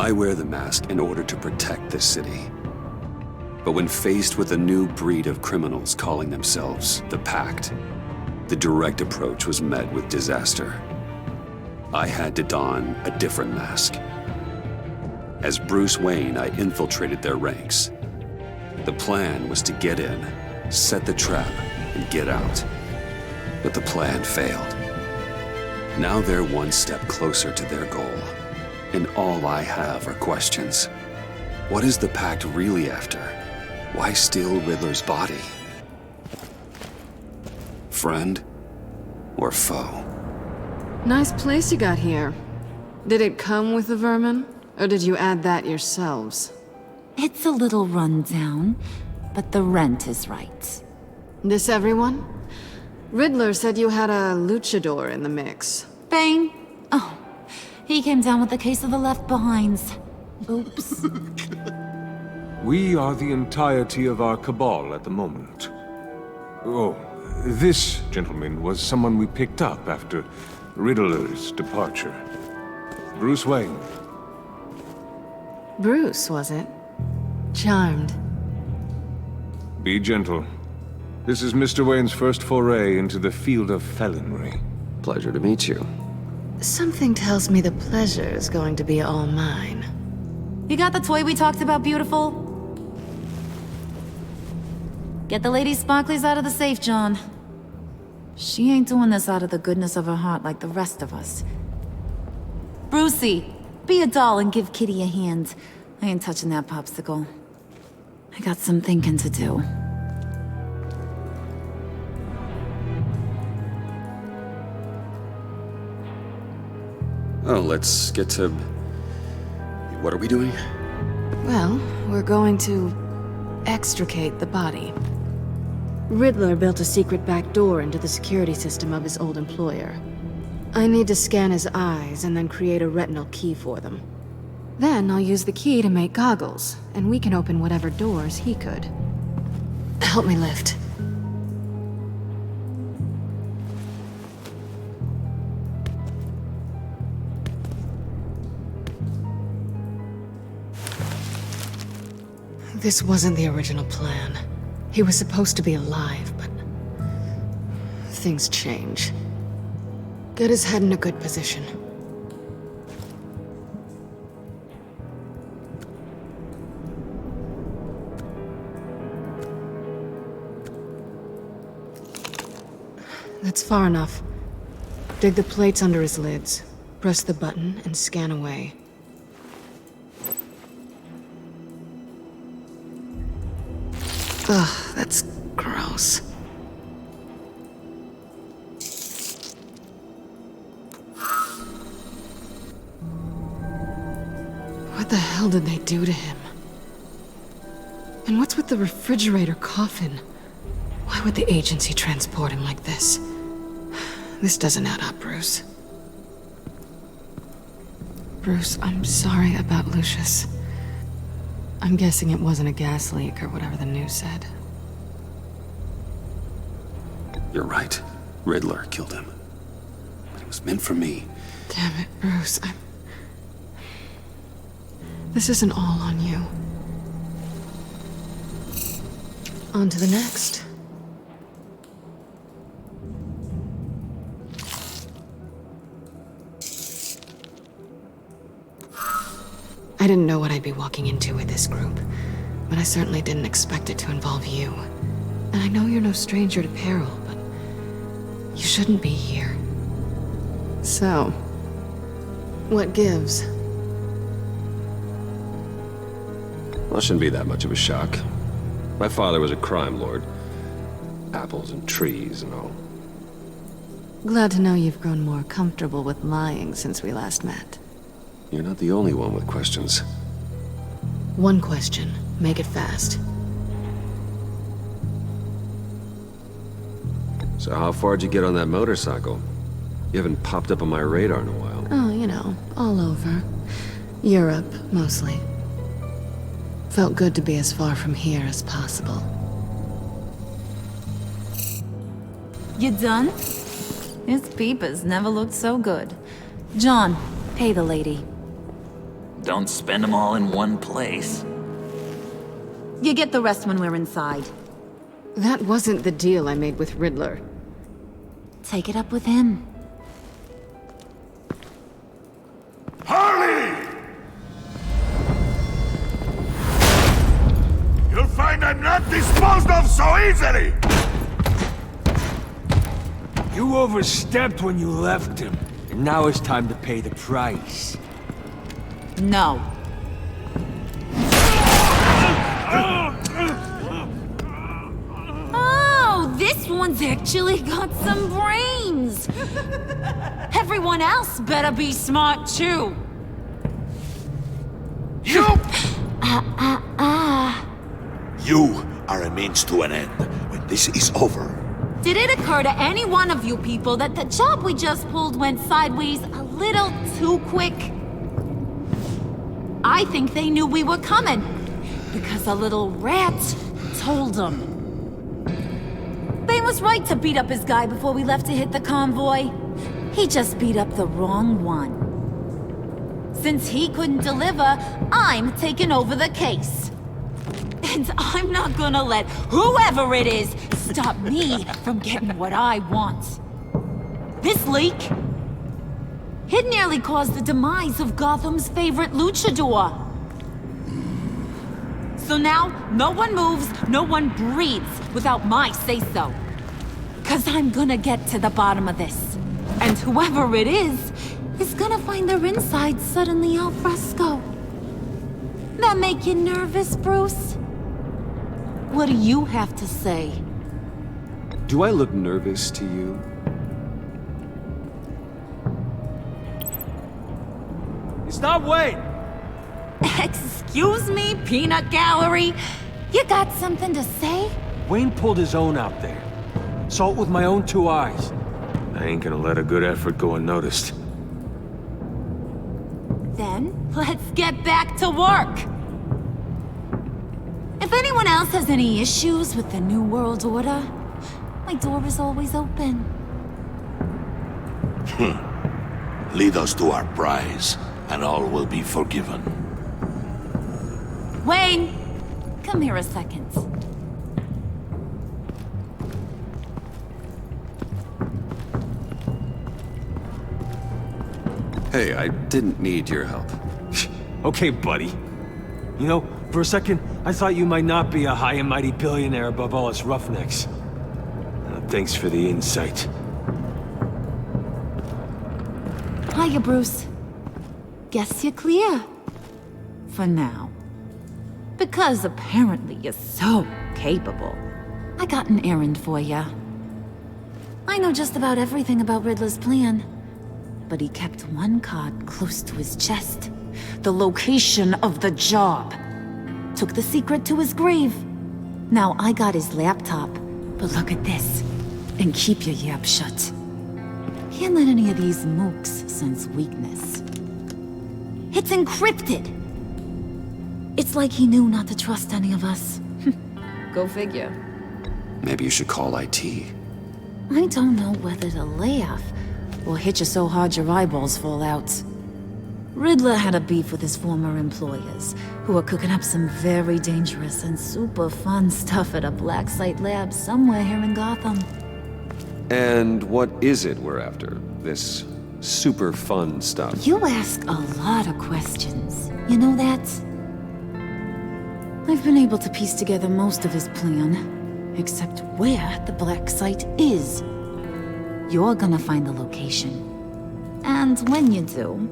I wear the mask in order to protect this city. But when faced with a new breed of criminals calling themselves the Pact, the direct approach was met with disaster. I had to don a different mask. As Bruce Wayne, I infiltrated their ranks. The plan was to get in, set the trap, and get out. But the plan failed. Now they're one step closer to their goal. And all I have are questions. What is the Pact really after? Why steal Riddler's body? Friend or foe? Nice place you got here. Did it come with the vermin? Or did you add that yourselves? It's a little run down, but the rent is right. This everyone? Riddler said you had a luchador in the mix. Bane? Oh, he came down with a case of the left behinds. Oops. We are the entirety of our cabal at the moment. Oh, this gentleman was someone we picked up after Riddler's departure. Bruce Wayne. Bruce, was it? Charmed. Be gentle. This is Mr. Wayne's first foray into the field of felonry. Pleasure to meet you. Something tells me the pleasure is going to be all mine. You got the toy we talked about, beautiful? Get the lady sparklies out of the safe, John. She ain't doing this out of the goodness of her heart like the rest of us. Brucey, be a doll and give Kitty a hand. I ain't touching that popsicle. I got some thinking to do. Oh, let's get to... What are we doing? Well, we're going to extricate the body. Riddler built a secret back door into the security system of his old employer. I need to scan his eyes and then create a retinal key for them. Then I'll use the key to make goggles, and we can open whatever doors he could. Help me lift. This wasn't the original plan. He was supposed to be alive, but things change. Get his head in a good position. That's far enough. Dig the plates under his lids. Press the button and scan away. Ugh, that's gross. What the hell did they do to him? And what's with the refrigerator coffin? Why would the agency transport him like this? This doesn't add up, Bruce. Bruce, I'm sorry about Lucius. I'm guessing it wasn't a gas leak or whatever the news said. You're right. Riddler killed him. But it was meant for me. Damn it, Bruce. This isn't all on you. On to the next. I didn't know what I'd be walking into with this group, but I certainly didn't expect it to involve you. And I know you're no stranger to peril, but you shouldn't be here. So, what gives? Well, it shouldn't be that much of a shock. My father was a crime lord. Apples and trees and all. Glad to know you've grown more comfortable with lying since we last met. You're not the only one with questions. One question. Make it fast. So how far'd you get on that motorcycle? You haven't popped up on my radar in a while. Oh, you know, all over. Europe, mostly. Felt good to be as far from here as possible. You done? His peepers never looked so good. John, pay the lady. Don't spend them all in one place. You get the rest when we're inside. That wasn't the deal I made with Riddler. Take it up with him. Harley! You'll find I'm not disposed of so easily! You overstepped when you left him, and now it's time to pay the price. No. Oh, this one's actually got some brains. Everyone else better be smart too. You! You are a means to an end. When this is over, Did it occur to any one of you people that the job we just pulled went sideways a little too quick? I think they knew we were coming, because a little rat told them. Bane was right to beat up his guy before we left to hit the convoy. He just beat up the wrong one. Since he couldn't deliver, I'm taking over the case. And I'm not gonna let whoever it is stop me from getting what I want. This leak, it nearly caused the demise of Gotham's favorite luchador. So now, no one moves, no one breathes without my say-so. 'Cause I'm gonna get to the bottom of this. And whoever it is gonna find their insides suddenly al fresco. That make you nervous, Bruce? What do you have to say? Do I look nervous to you? It's not Wayne! Excuse me, peanut gallery? You got something to say? Wayne pulled his own out there. Saw it with my own 2 eyes. I ain't gonna let a good effort go unnoticed. Then, let's get back to work. If anyone else has any issues with the New World Order, my door is always open. lead us to our prize, and all will be forgiven. Wayne, come here a second. Hey, I didn't need your help. Okay, buddy. You know, for a second, I thought you might not be a high and mighty billionaire above all us roughnecks. Thanks for the insight. Hiya, Bruce. Guess you're clear. For now. Because apparently you're so capable. I got an errand for ya. I know just about everything about Riddler's plan. But he kept one card close to his chest. The location of the job. Took the secret to his grave. Now I got his laptop. But look at this. And keep your yap shut. Can't let any of these mooks sense weakness. It's encrypted. It's like he knew not to trust any of us. Go figure. Maybe you should call IT. I don't know whether to laugh or hit you so hard your eyeballs fall out. Riddler had a beef with his former employers, who were cooking up some very dangerous and super fun stuff at a black site lab somewhere here in Gotham. And what is it we're after? This super fun stuff? You ask a lot of questions. You know that? I've been able to piece together most of his plan, except where the black site is. You're gonna find the location. And when you do,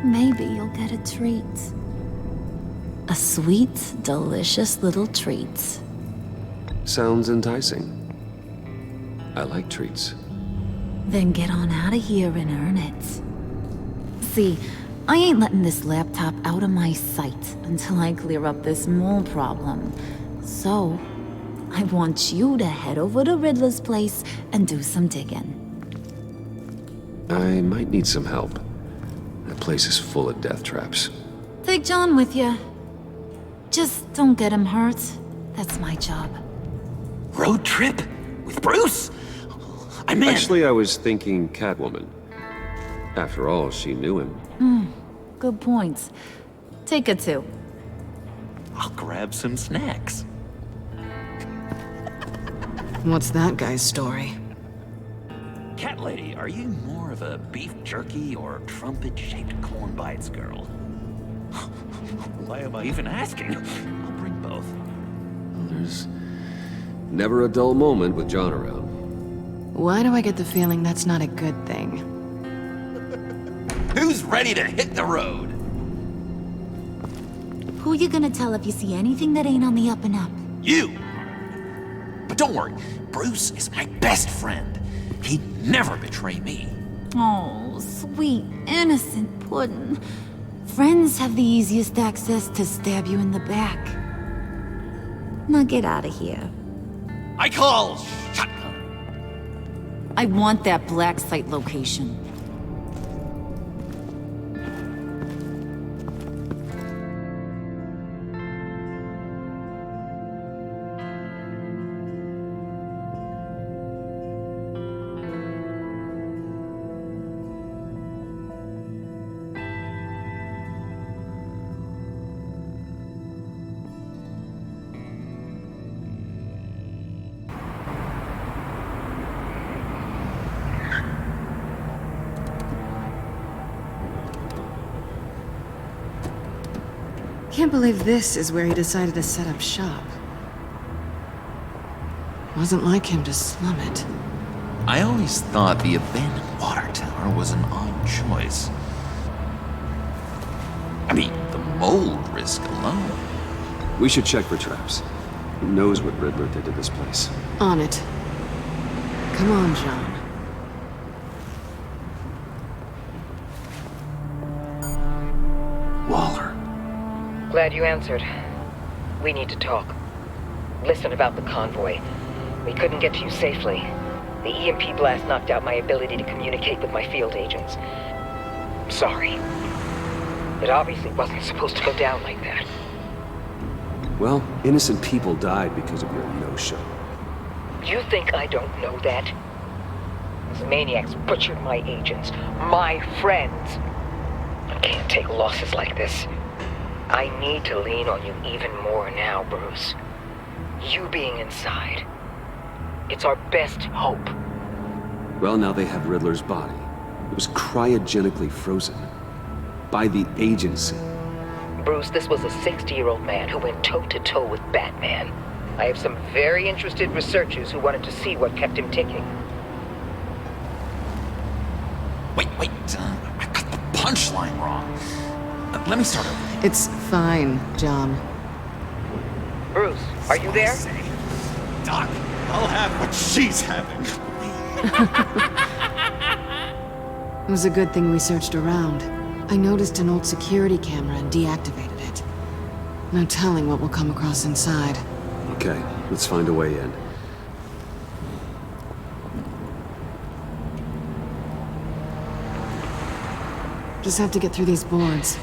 maybe you'll get a treat. A sweet, delicious little treat. Sounds enticing. I like treats. Then get on out of here and earn it. See, I ain't letting this laptop out of my sight until I clear up this mole problem. So, I want you to head over to Riddler's place and do some digging. I might need some help. That place is full of death traps. Take John with you. Just don't get him hurt. That's my job. Road trip? With Bruce? I'm in. Actually, I was thinking Catwoman. After all, she knew him. Good point. Take a 2. I'll grab some snacks. What's that guy's story? Cat lady, are you more of a beef jerky or trumpet-shaped corn bites girl? Why am I even asking? I'll bring both. There's never a dull moment with John around. Why do I get the feeling that's not a good thing? Who's ready to hit the road? Who you gonna tell if you see anything that ain't on the up and up? You! But don't worry, Bruce is my best friend. He'd never betray me. Oh, sweet, innocent puddin'. Friends have the easiest access to stab you in the back. Now get out of here. I call shotgun. I want that black site location. Can't believe this is where he decided to set up shop. Wasn't like him to slum it. I always thought the abandoned water tower was an odd choice. I mean, the mold risk alone. We should check for traps. Who knows what Riddler did to this place? On it. Come on, John. Waller. Glad you answered. We need to talk. Listen about the convoy. We couldn't get to you safely. The EMP blast knocked out my ability to communicate with my field agents. I'm sorry. It obviously wasn't supposed to go down like that. Well, innocent people died because of your no-show. You think I don't know that? These maniacs butchered my agents, my friends. I can't take losses like this. I need to lean on you even more now, Bruce. You being inside. It's our best hope. Well, now they have Riddler's body. It was cryogenically frozen. By the agency. Bruce, this was a 60-year-old man who went toe-to-toe with Batman. I have some very interested researchers who wanted to see what kept him ticking. Wait, I got the punchline wrong. Let me start over. It's fine, John. Bruce, are you there? Doc, I'll have what she's having. It was a good thing we searched around. I noticed an old security camera and deactivated it. No telling what we'll come across inside. Okay, let's find a way in. Just have to get through these boards.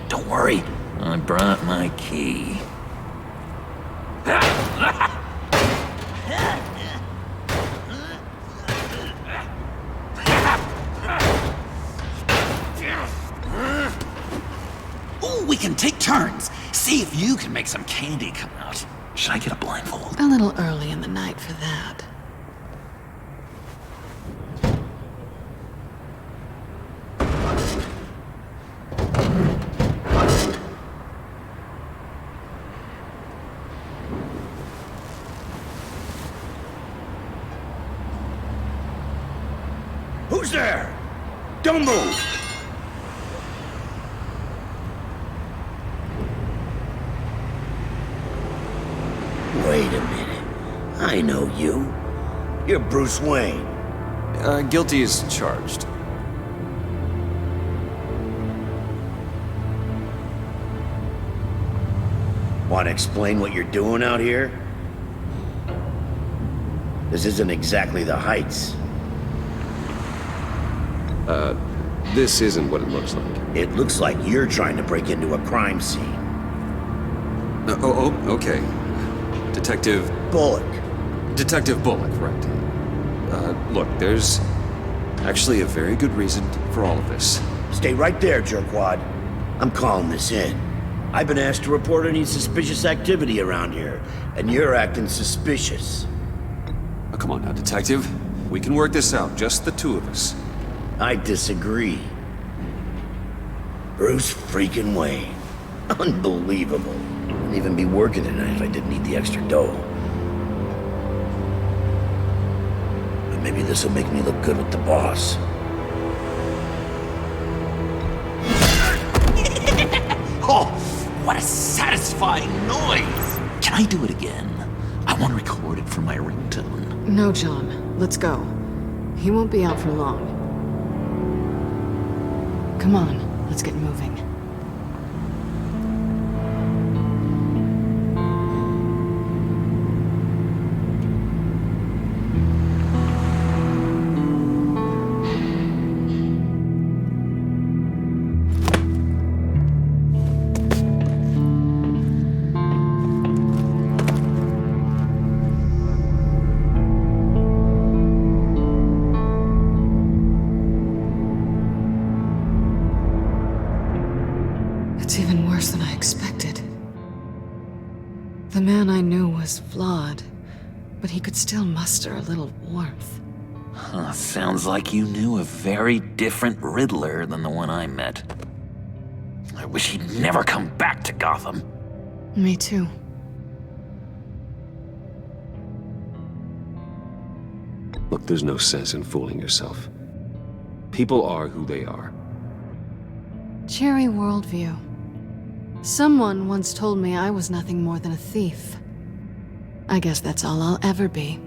Don't worry, I brought my key. Ooh, we can take turns. See if you can make some candy come out. Should I get a blindfold? A little early in the night for that. Who's there? Don't move! Wait a minute. I know you. You're Bruce Wayne. Guilty as charged. Want to explain what you're doing out here? This isn't exactly the Heights. This isn't what it looks like. It looks like you're trying to break into a crime scene. Okay. Detective Bullock. Bullock, right. Look, there's actually a very good reason for all of this. Stay right there, jerkwad. I'm calling this in. I've been asked to report any suspicious activity around here, and you're acting suspicious. Oh, come on now, Detective. We can work this out, just the two of us. I disagree. Bruce freaking Wayne. Unbelievable. Wouldn't even be working tonight if I didn't need the extra dough. But maybe this'll make me look good with the boss. Oh, what a satisfying noise! Can I do it again? I want to record it for my ringtone. No, John. Let's go. He won't be out for long. Come on, let's get moving. It's even worse than I expected. The man I knew was flawed, but he could still muster a little warmth. Huh, sounds like you knew a very different Riddler than the one I met. I wish he'd never come back to Gotham. Me too. Look, there's no sense in fooling yourself. People are who they are. Cheery worldview. Someone once told me I was nothing more than a thief. I guess that's all I'll ever be.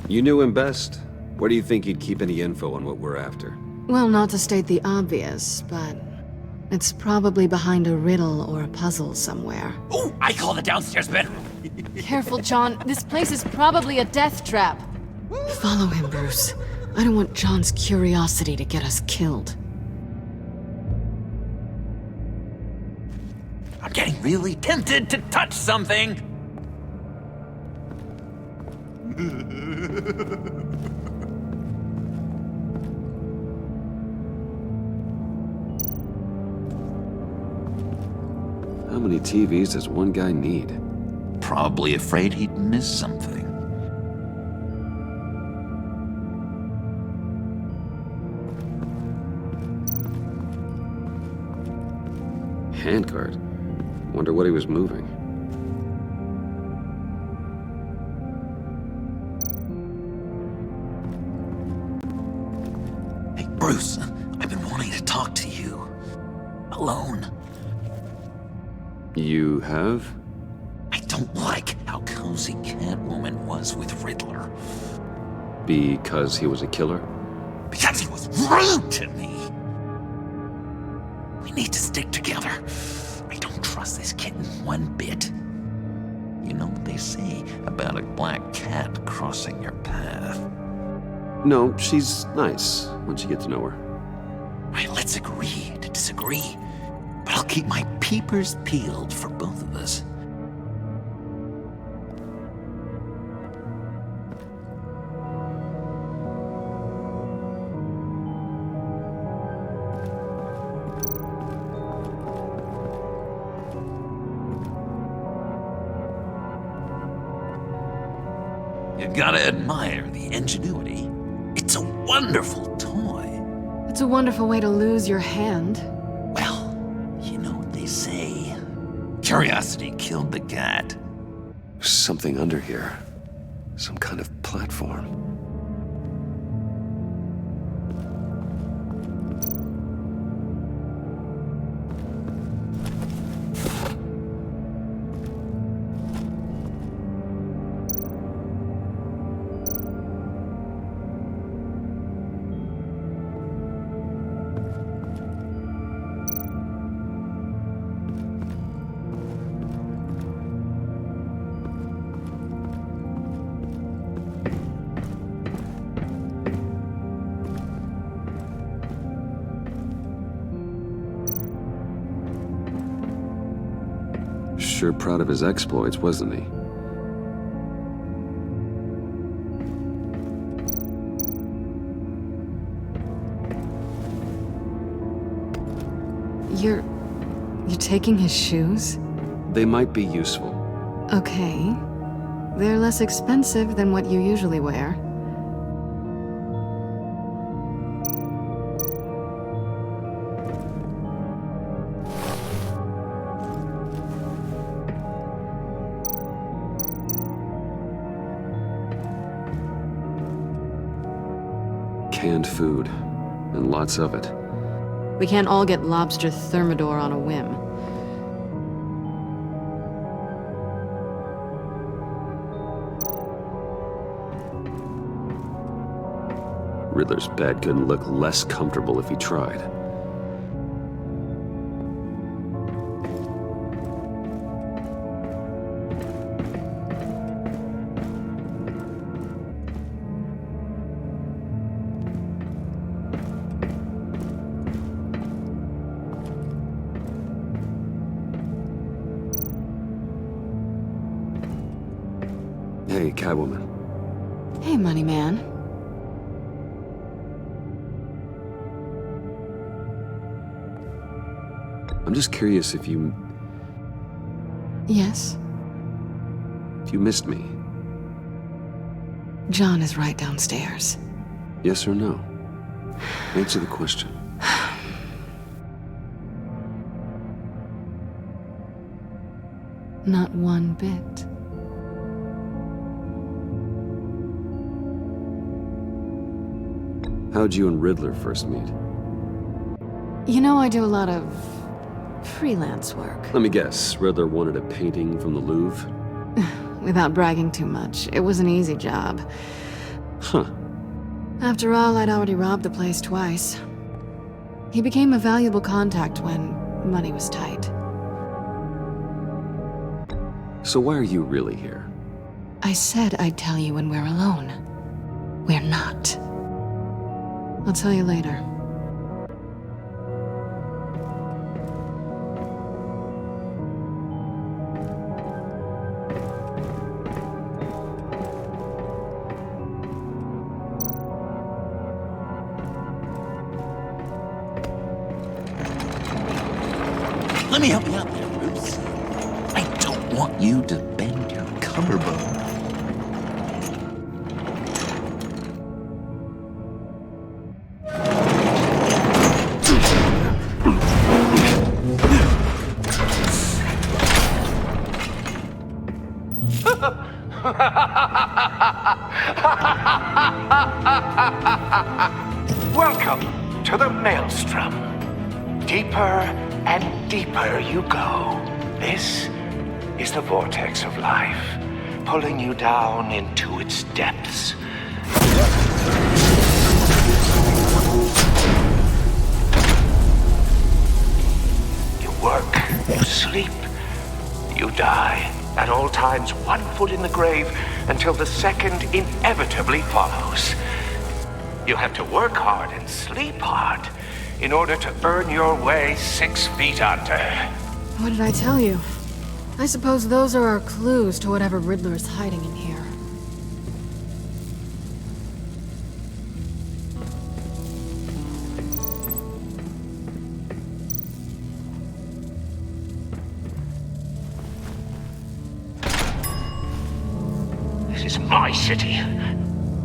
You knew him best. Where do you think he'd keep any info on what we're after? Well, not to state the obvious, but it's probably behind a riddle or a puzzle somewhere. Oh, I call the downstairs bedroom. Careful, John. This place is probably a death trap. Follow him, Bruce. I don't want John's curiosity to get us killed. I'm getting really tempted to touch something. How many TVs does one guy need? Probably afraid he'd miss something. Handcart. Wonder what he was moving. Hey, Bruce, I've been wanting to talk to you. Alone. You have? I don't like how cozy Catwoman was with Riddler. Because he was a killer? Because he was rude to me. We need to stick together. I don't trust this kitten one bit. You know what they say about a black cat crossing your path? No, she's nice once you get to know her. Right, let's agree to disagree. But I'll keep my peepers peeled for both of us. You gotta admire the ingenuity. It's a wonderful toy. It's a wonderful way to lose your hand. Well, you know what they say. Curiosity killed the cat. There's something under here. Some kind of platform. Sure proud of his exploits, wasn't he? You're taking his shoes? They might be useful. Okay. They're less expensive than what you usually wear. Canned food, and lots of it. We can't all get lobster thermidor on a whim. Riddler's bed couldn't look less comfortable if he tried. Hey, Catwoman. Hey, money man. I'm just curious if you Yes? missed me. John is right downstairs. Yes or no? Answer the question. Not one bit. How'd you and Riddler first meet? You know, I do a lot of freelance work. Let me guess, Riddler wanted a painting from the Louvre? Without bragging too much, it was an easy job. Huh. After all, I'd already robbed the place twice. He became a valuable contact when money was tight. So why are you really here? I said I'd tell you when we're alone. We're not. I'll tell you later. Let me help you out there, Bruce. I don't want you to bend your collarbone. Welcome to the Maelstrom. Deeper and deeper you go. This is the vortex of life, pulling you down into its depths. You work, you sleep, you die. At all times, 1 foot in the grave until the second inevitably follows. You have to work hard and sleep hard in order to earn your way 6 feet under. What did I tell you? I suppose those are our clues to whatever Riddler is hiding in here. This is my city.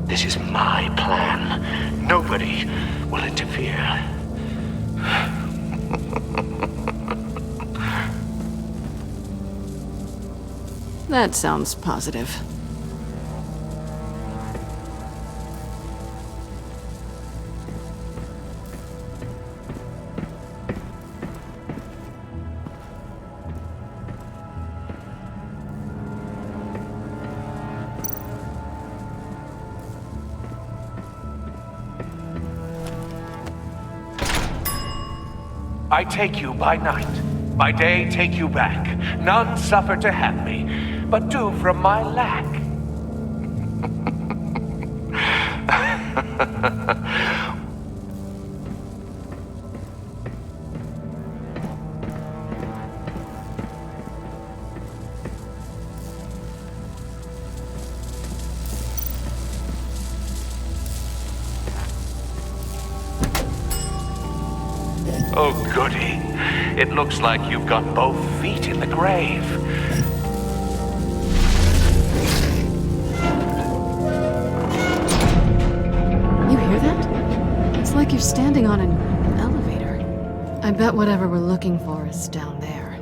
This is my plan. Nobody will interfere. That sounds positive. I take you by night. By day, take you back. None suffer to have me, but do from my lack. Oh, goody. It looks like you've got both feet in the grave. You hear that? It's like you're standing on an elevator. I bet whatever we're looking for is down there.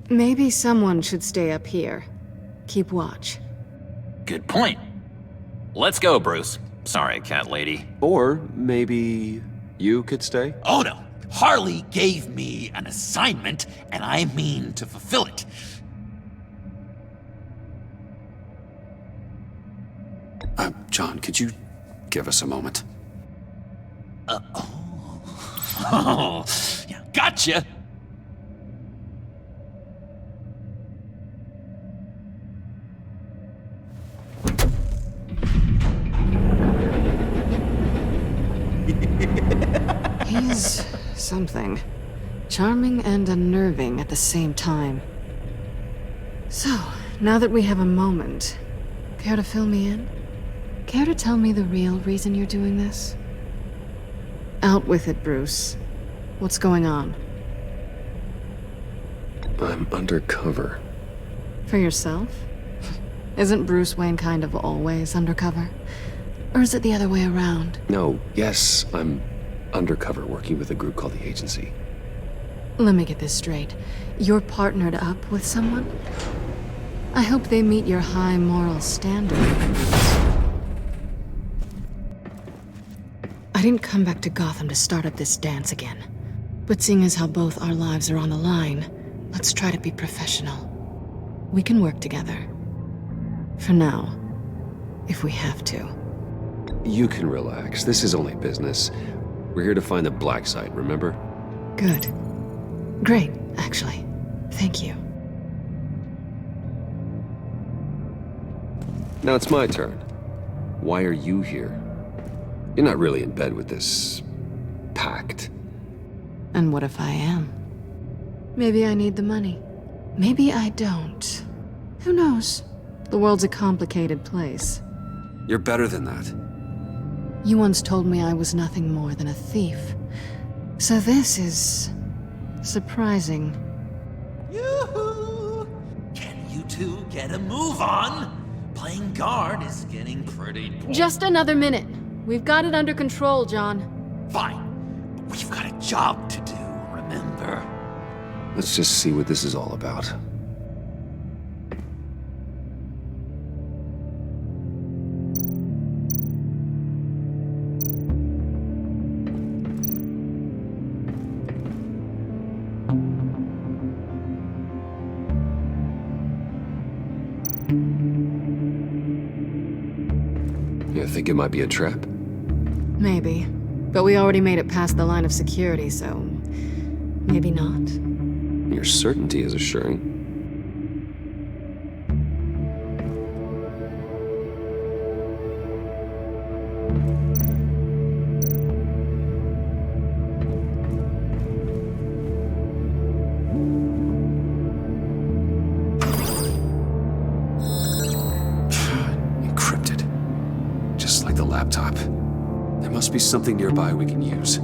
Maybe someone should stay up here. Keep watch. Good point. Let's go, Bruce. Sorry, cat lady. Or maybe you could stay? Oh no. Harley gave me an assignment, and I mean to fulfill it. John, could you give us a moment? Oh, yeah, gotcha. He's something. Charming and unnerving at the same time. So, now that we have a moment, care to fill me in? Care to tell me the real reason you're doing this? Out with it, Bruce. What's going on? I'm undercover. For yourself? Isn't Bruce Wayne kind of always undercover? Or is it the other way around? No, yes, I'm undercover working with a group called the Agency. Let me get this straight. You're partnered up with someone? I hope they meet your high moral standard. I didn't come back to Gotham to start up this dance again. But seeing as how both our lives are on the line, let's try to be professional. We can work together. For now. If we have to. You can relax. This is only business. We're here to find the black site, remember? Good. Great, actually. Thank you. Now it's my turn. Why are you here? You're not really in bed with this pact. And what if I am? Maybe I need the money. Maybe I don't. Who knows? The world's a complicated place. You're better than that. You once told me I was nothing more than a thief. So this is surprising. Yoo-hoo! Can you two get a move on? Playing guard is getting pretty boring. Just another minute. We've got it under control, John. Fine. But we've got a job to do, remember? Let's just see what this is all about. You think it might be a trap? Maybe. But we already made it past the line of security, so maybe not. Your certainty is assuring. Encrypted. Just like the laptop. There must be something nearby we can use.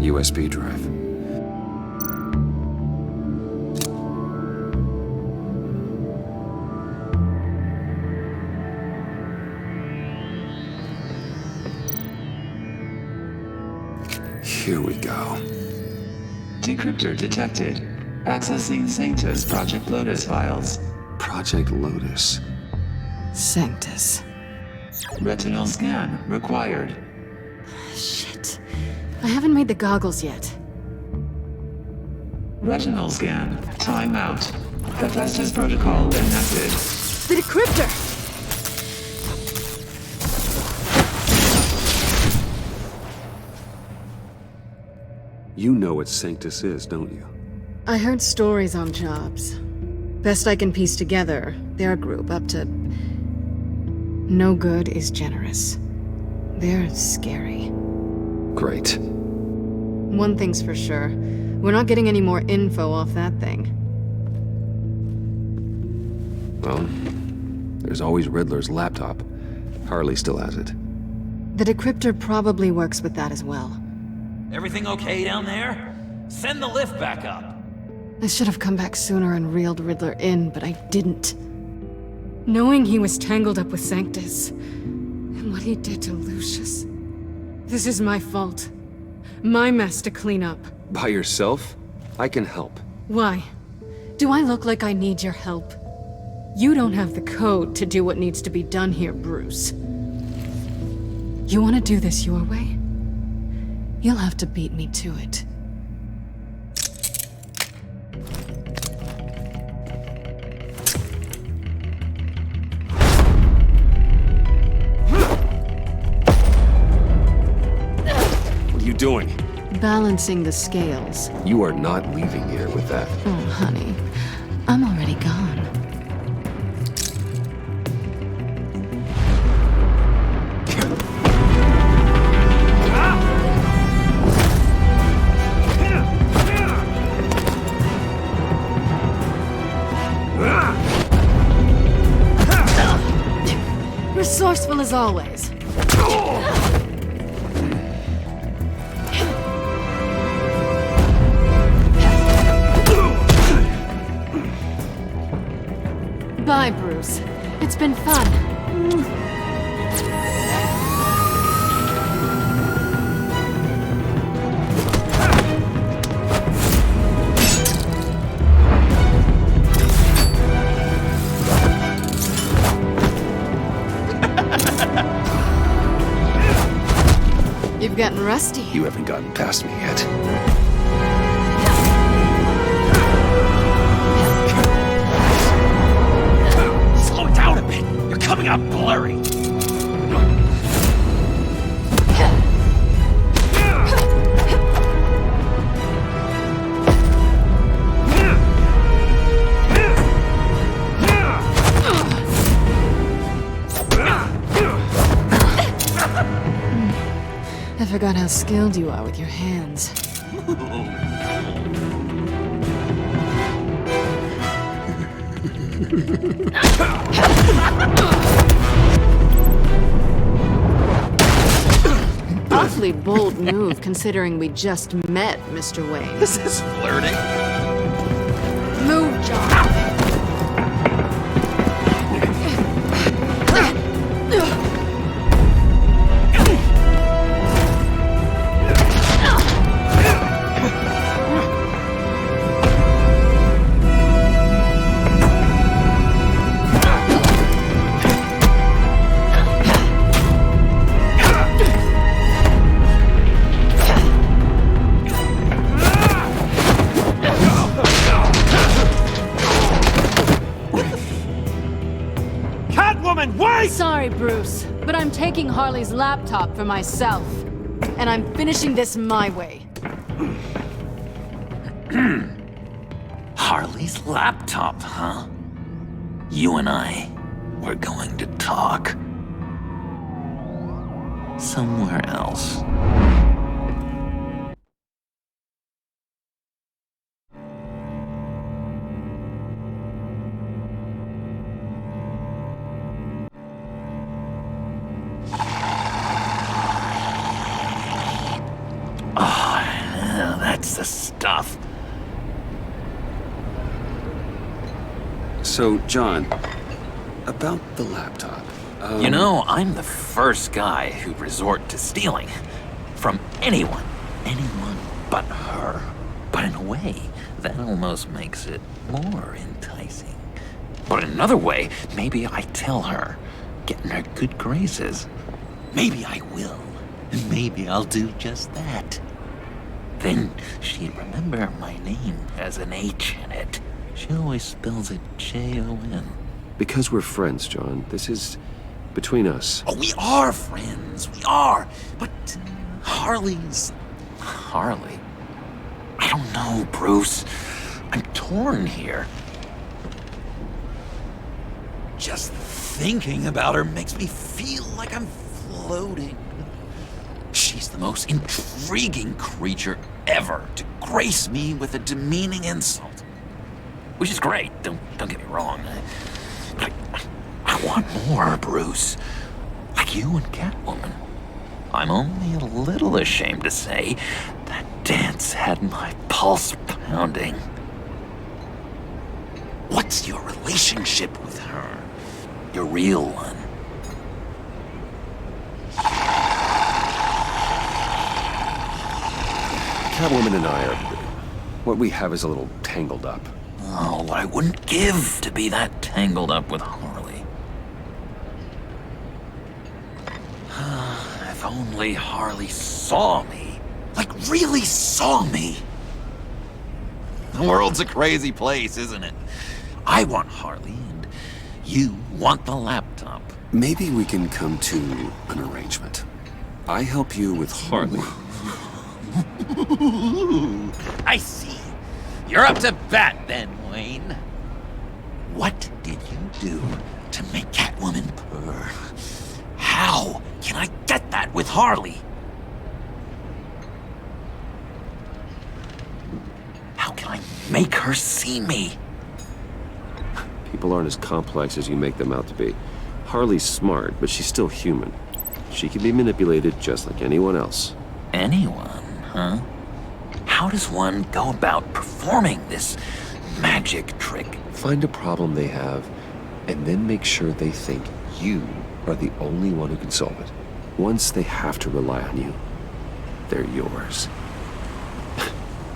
USB drive. Here we go. Decryptor detected. Accessing Sanctus Project Lotus files. Project Lotus. Sanctus. Retinal scan required. Shit. I haven't made the goggles yet. Retinal scan. Timeout. Hephaestus protocol enacted. The decryptor! You know what Sanctus is, don't you? I heard stories on jobs. Best I can piece together, they're a group up to... No good is generous. They're scary. Great. One thing's for sure. We're not getting any more info off that thing. Well, there's always Riddler's laptop. Harley still has it. The decryptor probably works with that as well. Everything okay down there? Send the lift back up. I should have come back sooner and reeled Riddler in, but I didn't. Knowing he was tangled up with Sanctus, and what he did to Lucius. This is my fault. My mess to clean up. By yourself? I can help. Why? Do I look like I need your help? You don't have the code to do what needs to be done here, Bruce. You want to do this your way? You'll have to beat me to it. What are you doing? Balancing the scales. You are not leaving here with that. Oh, honey. I'm already gone. Resourceful as always. Bye, Bruce. It's been fun. You've gotten rusty. You haven't gotten past me yet. Slow it down a bit. You're coming out blurry. I forgot how skilled you are with your hands. Awfully bold move, considering we just met, Mr. Wayne. This is flirting. Move, John. Sorry, Bruce, but I'm taking Harley's laptop for myself. And I'm finishing this my way. Harley's laptop, huh? You and I, we're going to talk. Somewhere else. That's the stuff. So, John, about the laptop. You know, I'm the first guy who'd resort to stealing. From anyone but her. But in a way, that almost makes it more enticing. But in another way, maybe I tell her, get in her good graces. Maybe I will. And maybe I'll do just that. Then she'd remember my name has an H in it. She always spells it Jon. Because we're friends, John. This is between us. Oh, we are friends. We are. But Harley's... Harley? I don't know, Bruce. I'm torn here. Just thinking about her makes me feel like I'm floating. She's the most intriguing creature ever to grace me with a demeaning insult. Which is great, don't get me wrong. I want more, Bruce. Like you and Catwoman. I'm only a little ashamed to say that dance had my pulse pounding. What's your relationship with her? Your real one? Catwoman and I are... what we have is a little tangled up. Oh, what I wouldn't give to be that tangled up with Harley. If only Harley saw me. Like, really saw me. The world's a crazy place, isn't it? I want Harley, and you want the laptop. Maybe we can come to an arrangement. I help you with Harley. I see. You're up to bat then, Wayne. What did you do to make Catwoman purr? How can I get that with Harley? How can I make her see me? People aren't as complex as you make them out to be. Harley's smart, but she's still human. She can be manipulated just like anyone else. Anyone, huh? How does one go about performing this magic trick? Find a problem they have, and then make sure they think you are the only one who can solve it. Once they have to rely on you, they're yours.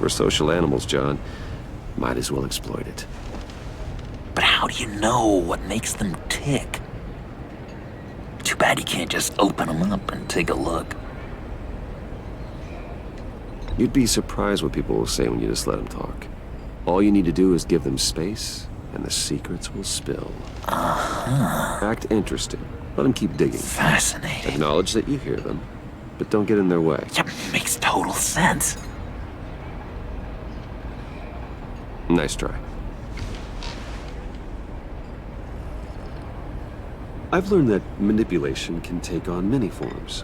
We're social animals, John. Might as well exploit it. But how do you know what makes them tick? Too bad you can't just open them up and take a look. You'd be surprised what people will say when you just let them talk. All you need to do is give them space, and the secrets will spill. Act interested. Let them keep digging. Fascinating. Acknowledge that you hear them, but don't get in their way. Yeah, makes total sense. Nice try. I've learned that manipulation can take on many forms.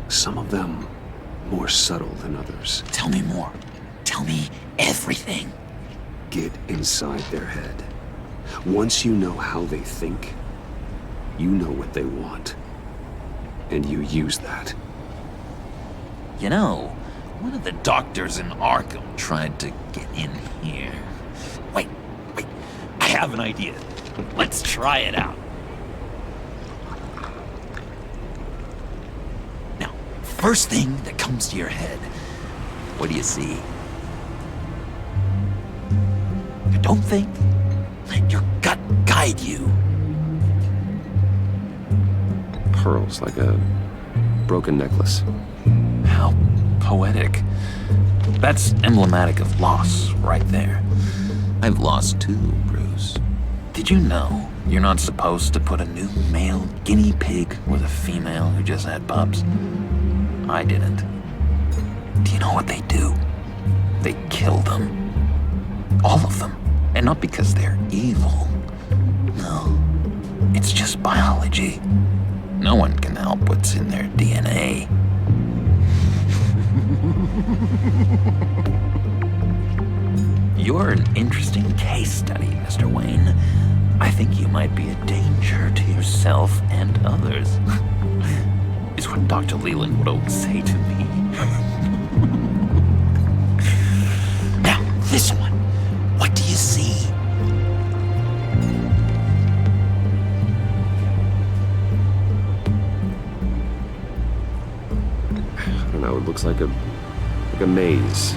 Some of them more subtle than others. Tell me more. Tell me everything. Get inside their head. Once you know how they think, you know what they want. And you use that. You know, one of the doctors in Arkham tried to get in here. Wait. I have an idea. Let's try it out. Now, first thing that comes to your head, what do you see? Don't think. Let your gut guide you. Pearls, like a broken necklace. How poetic. That's emblematic of loss, right there. I've lost too, Bruce. Did you know you're not supposed to put a new male guinea pig with a female who just had pups? I didn't. Do you know what they do? They kill them. All of them. And not because they're evil. No. It's just biology. No one can help what's in their DNA. You're an interesting case study, Mr. Wayne. I think you might be a danger to yourself and others. Is what Dr. Leland would always say to me. Now, this one. What do you see? I don't know, it looks like a maze.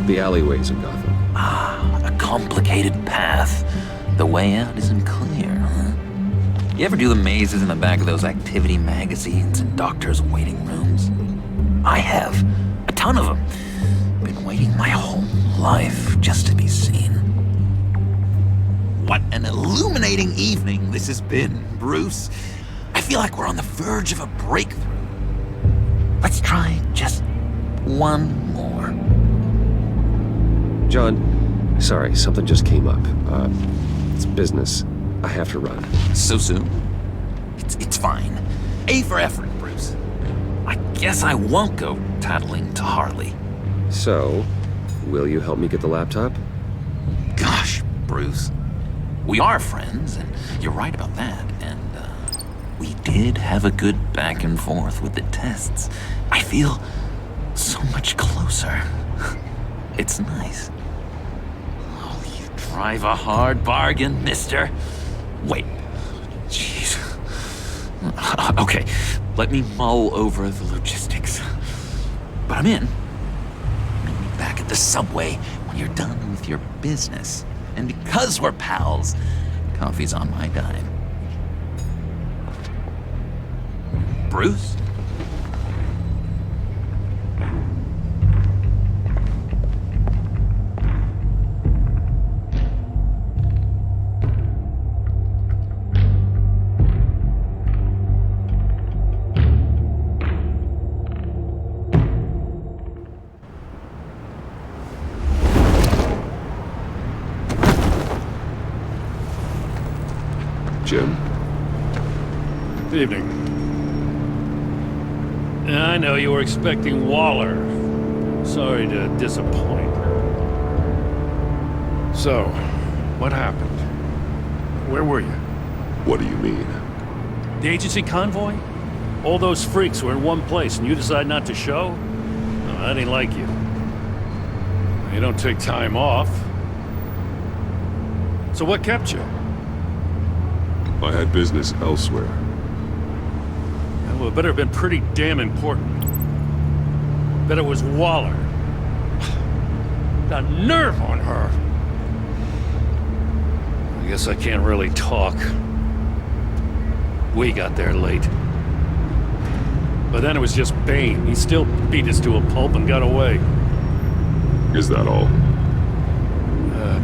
The alleyways of Gotham. A complicated path. The way out isn't clear, huh? You ever do the mazes in the back of those activity magazines and doctors' waiting rooms? I have. A ton of them. Been waiting my whole life just to be seen. What an illuminating evening this has been, Bruce. I feel like we're on the verge of a breakthrough. Let's try just one more. John, sorry, something just came up. It's business. I have to run. So soon? It's fine. A for effort, Bruce. I guess I won't go tattling to Harley. So, will you help me get the laptop? Gosh, Bruce. We are friends, and you're right about that. And we did have a good back and forth with the tests. I feel so much closer. It's nice. Oh, you drive a hard bargain, mister. Wait. Jeez. Okay, let me mull over the logistics. But I'm in. Meet me back at the subway when you're done with your business. And because we're pals, coffee's on my dime. Bruce? Jim? Evening. I know you were expecting Waller. Sorry to disappoint. So, what happened? Where were you? What do you mean? The agency convoy? All those freaks were in one place and you decide not to show? No, I didn't like you. You don't take time off. So what kept you? I had business elsewhere. Well, it better have been pretty damn important. Bet it was Waller. The nerve on her! I guess I can't really talk. We got there late. But then it was just Bane. He still beat us to a pulp and got away. Is that all?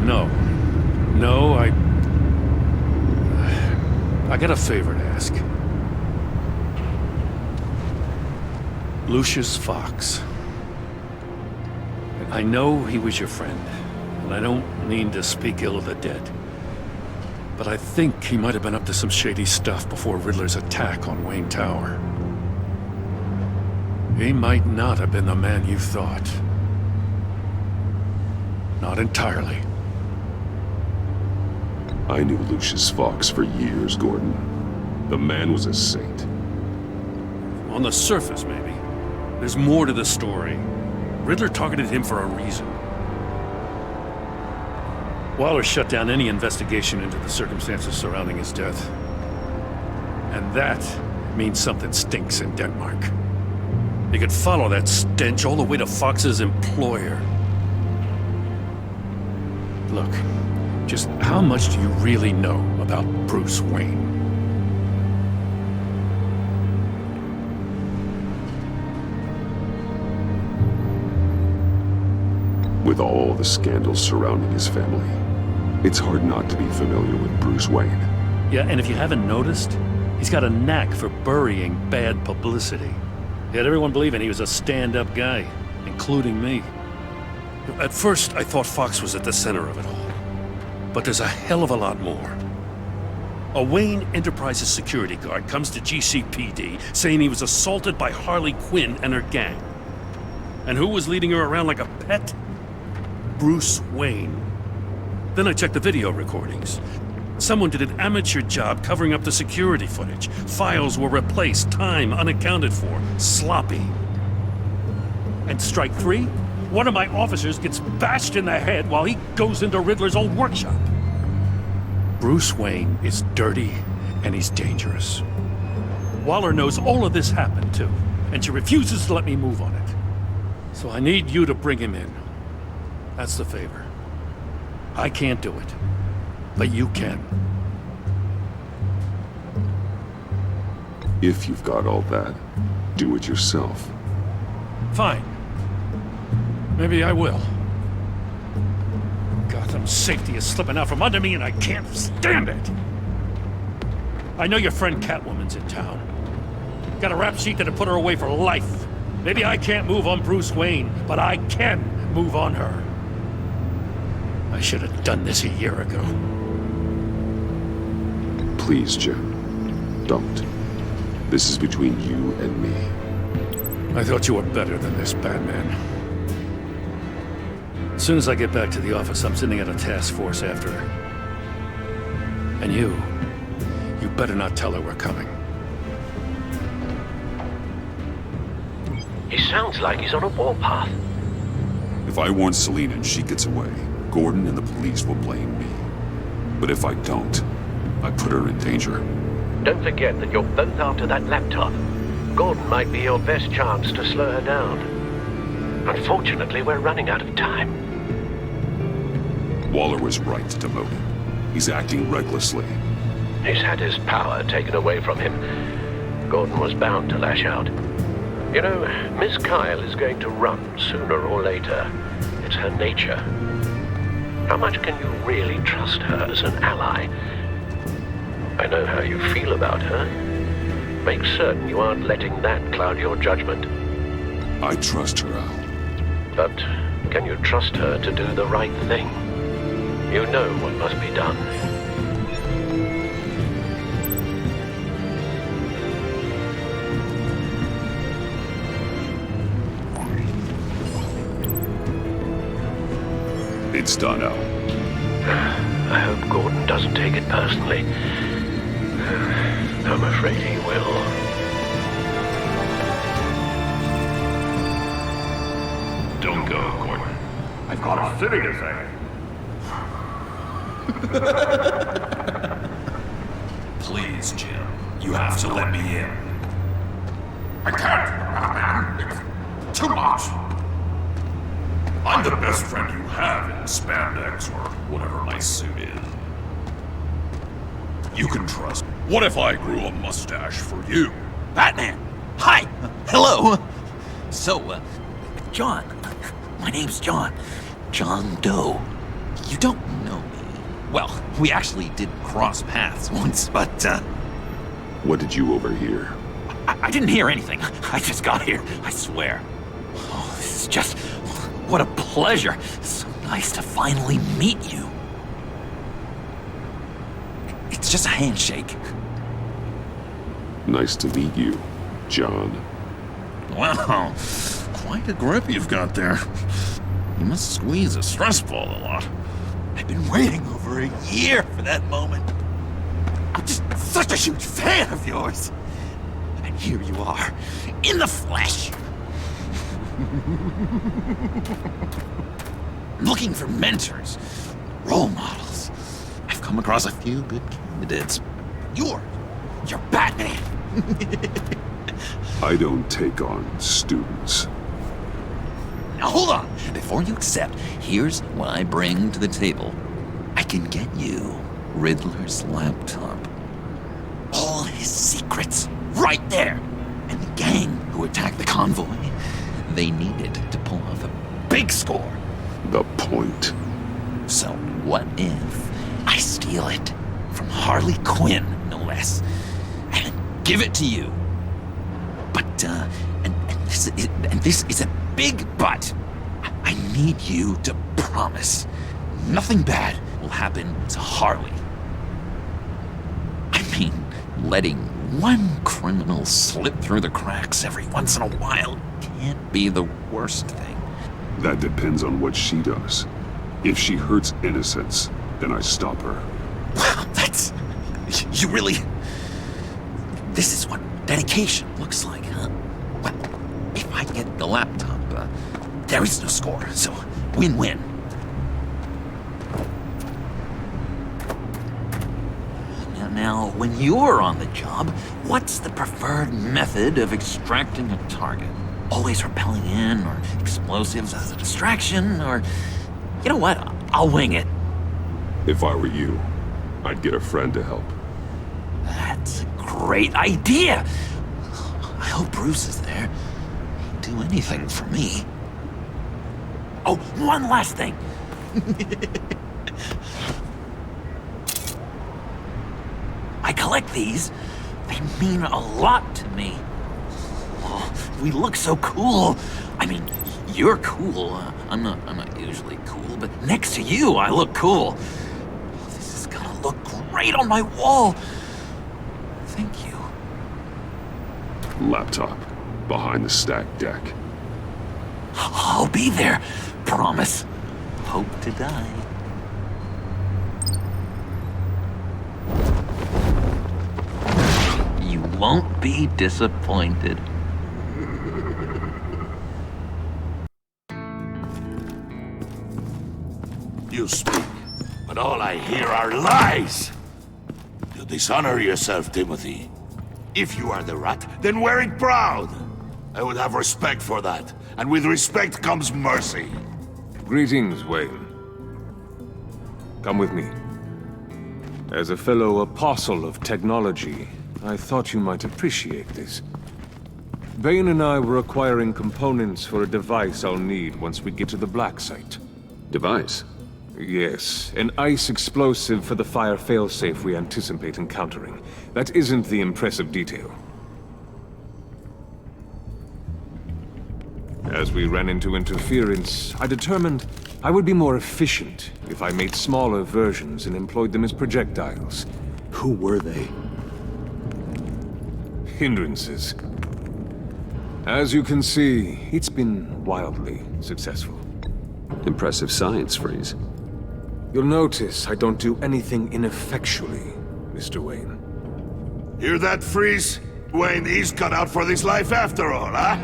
No. No, I got a favor to ask. Lucius Fox. I know he was your friend, and I don't mean to speak ill of the dead. But I think he might have been up to some shady stuff before Riddler's attack on Wayne Tower. He might not have been the man you thought. Not entirely. I knew Lucius Fox for years, Gordon. The man was a saint. On the surface, maybe. There's more to the story. Riddler targeted him for a reason. Waller shut down any investigation into the circumstances surrounding his death. And that means something stinks in Denmark. You could follow that stench all the way to Fox's employer. Look, just how much do you really know about Bruce Wayne? With all the scandals surrounding his family, it's hard not to be familiar with Bruce Wayne. Yeah, and if you haven't noticed, he's got a knack for burying bad publicity. He had everyone believing he was a stand-up guy, including me. At first, I thought Fox was at the center of it all. But there's a hell of a lot more. A Wayne Enterprises security guard comes to GCPD saying he was assaulted by Harley Quinn and her gang. And who was leading her around like a pet? Bruce Wayne. Then I checked the video recordings. Someone did an amateur job covering up the security footage. Files were replaced, time unaccounted for, sloppy. And strike three? One of my officers gets bashed in the head while he goes into Riddler's old workshop. Bruce Wayne is dirty and he's dangerous. Waller knows all of this happened too, and she refuses to let me move on it. So I need you to bring him in. That's the favor. I can't do it, but you can. If you've got all that, do it yourself. Fine. Maybe I will. Gotham safety is slipping out from under me and I can't stand it. I know your friend Catwoman's in town. Got a rap sheet that'll put her away for life. Maybe I can't move on Bruce Wayne, but I can move on her. I should have done this a year ago. Please, Jim. Don't. This is between you and me. I thought you were better than this, Batman. As soon as I get back to the office, I'm sending out a task force after her. And you better not tell her we're coming. He sounds like he's on a warpath. If I warn Selina and she gets away, Gordon and the police will blame me. But if I don't, I put her in danger. Don't forget that you're both after that laptop. Gordon might be your best chance to slow her down. Unfortunately, we're running out of time. Waller was right to demote him. He's acting recklessly. He's had his power taken away from him. Gordon was bound to lash out. You know, Miss Kyle is going to run sooner or later. It's her nature. How much can you really trust her as an ally? I know how you feel about her. Make certain you aren't letting that cloud your judgment. I trust her, Al. But can you trust her to do the right thing? You know what must be done. It's done, Al. I hope Gordon doesn't take it personally. I'm afraid he will. Don't go, Gordon. I've got a city to save. Please, Jim. You have to let me in. I can't, man. It's too much. I'm the best friend you have in spandex or whatever my suit is. You can trust me. What if I grew a mustache for you? Batman! Hi! Hello! So, John. My name's John. John Doe. You don't know me. Well, we actually did cross paths once, but, What did you overhear? I didn't hear anything. I just got here, I swear. Oh, this is just... What a pleasure. So nice to finally meet you. It's just a handshake. Nice to meet you, John. Wow, quite a grip you've got there. You must squeeze a stress ball a lot. I've been waiting over a year for that moment. I'm just such a huge fan of yours. And here you are, in the flesh. I'm looking for mentors, role models. I've come across a few good candidates. You're Batman. I don't take on students. Now hold on. Before you accept, here's what I bring to the table. I can get you Riddler's laptop. All his secrets, right there. And the gang who attacked the convoy, they needed to pull off a big score. The point. So what if I steal it from Harley Quinn, no less, and give it to you? But, and this is a big but. I need you to promise nothing bad will happen to Harley. I mean, letting one criminal slip through the cracks every once in a while can't be the worst thing. That depends on what she does. If she hurts innocents, then I stop her. Wow, that's... You really... This is what dedication looks like, huh? Well, if I get the laptop, there is no score, so win-win. Now, when you're on the job, what's the preferred method of extracting a target? Always rappelling in, or explosives as a distraction, or... You know what? I'll wing it. If I were you, I'd get a friend to help. That's a great idea! I hope Bruce is there. He'd do anything for me. Oh, one last thing! I collect these. They mean a lot to me. Oh, we look so cool. I mean, you're cool. I'm not usually cool, but next to you, I look cool. This is gonna look great on my wall. Thank you. Laptop. Behind the stacked deck. I'll be there. Promise. Hope to die. won't be disappointed. You speak, but all I hear are lies! You dishonor yourself, Timothy. If you are the rat, then wear it proud! I would have respect for that, and with respect comes mercy. Greetings, Wayne. Come with me. As a fellow apostle of technology, I thought you might appreciate this. Bane and I were acquiring components for a device I'll need once we get to the Black Site. Device? Yes, an ice explosive for the fire failsafe we anticipate encountering. That isn't the impressive detail. As we ran into interference, I determined I would be more efficient if I made smaller versions and employed them as projectiles. Who were they? Hindrances. As you can see, it's been wildly successful. Impressive science, Freeze. You'll notice I don't do anything ineffectually, Mr. Wayne. Hear that, Freeze? Wayne, he's cut out for this life after all, huh?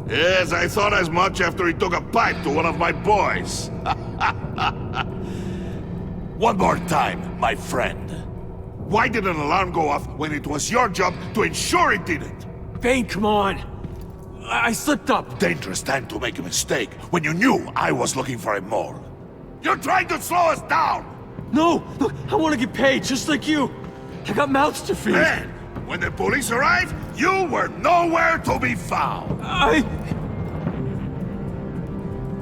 Yes, I thought as much after he took a pipe to one of my boys. One more time, my friend. Why did an alarm go off when it was your job to ensure it didn't? Bane, come on! I slipped up! Dangerous time to make a mistake when you knew I was looking for a mole. You're trying to slow us down! No! Look, I want to get paid, just like you! I got mouths to feed! Then, when the police arrived, you were nowhere to be found!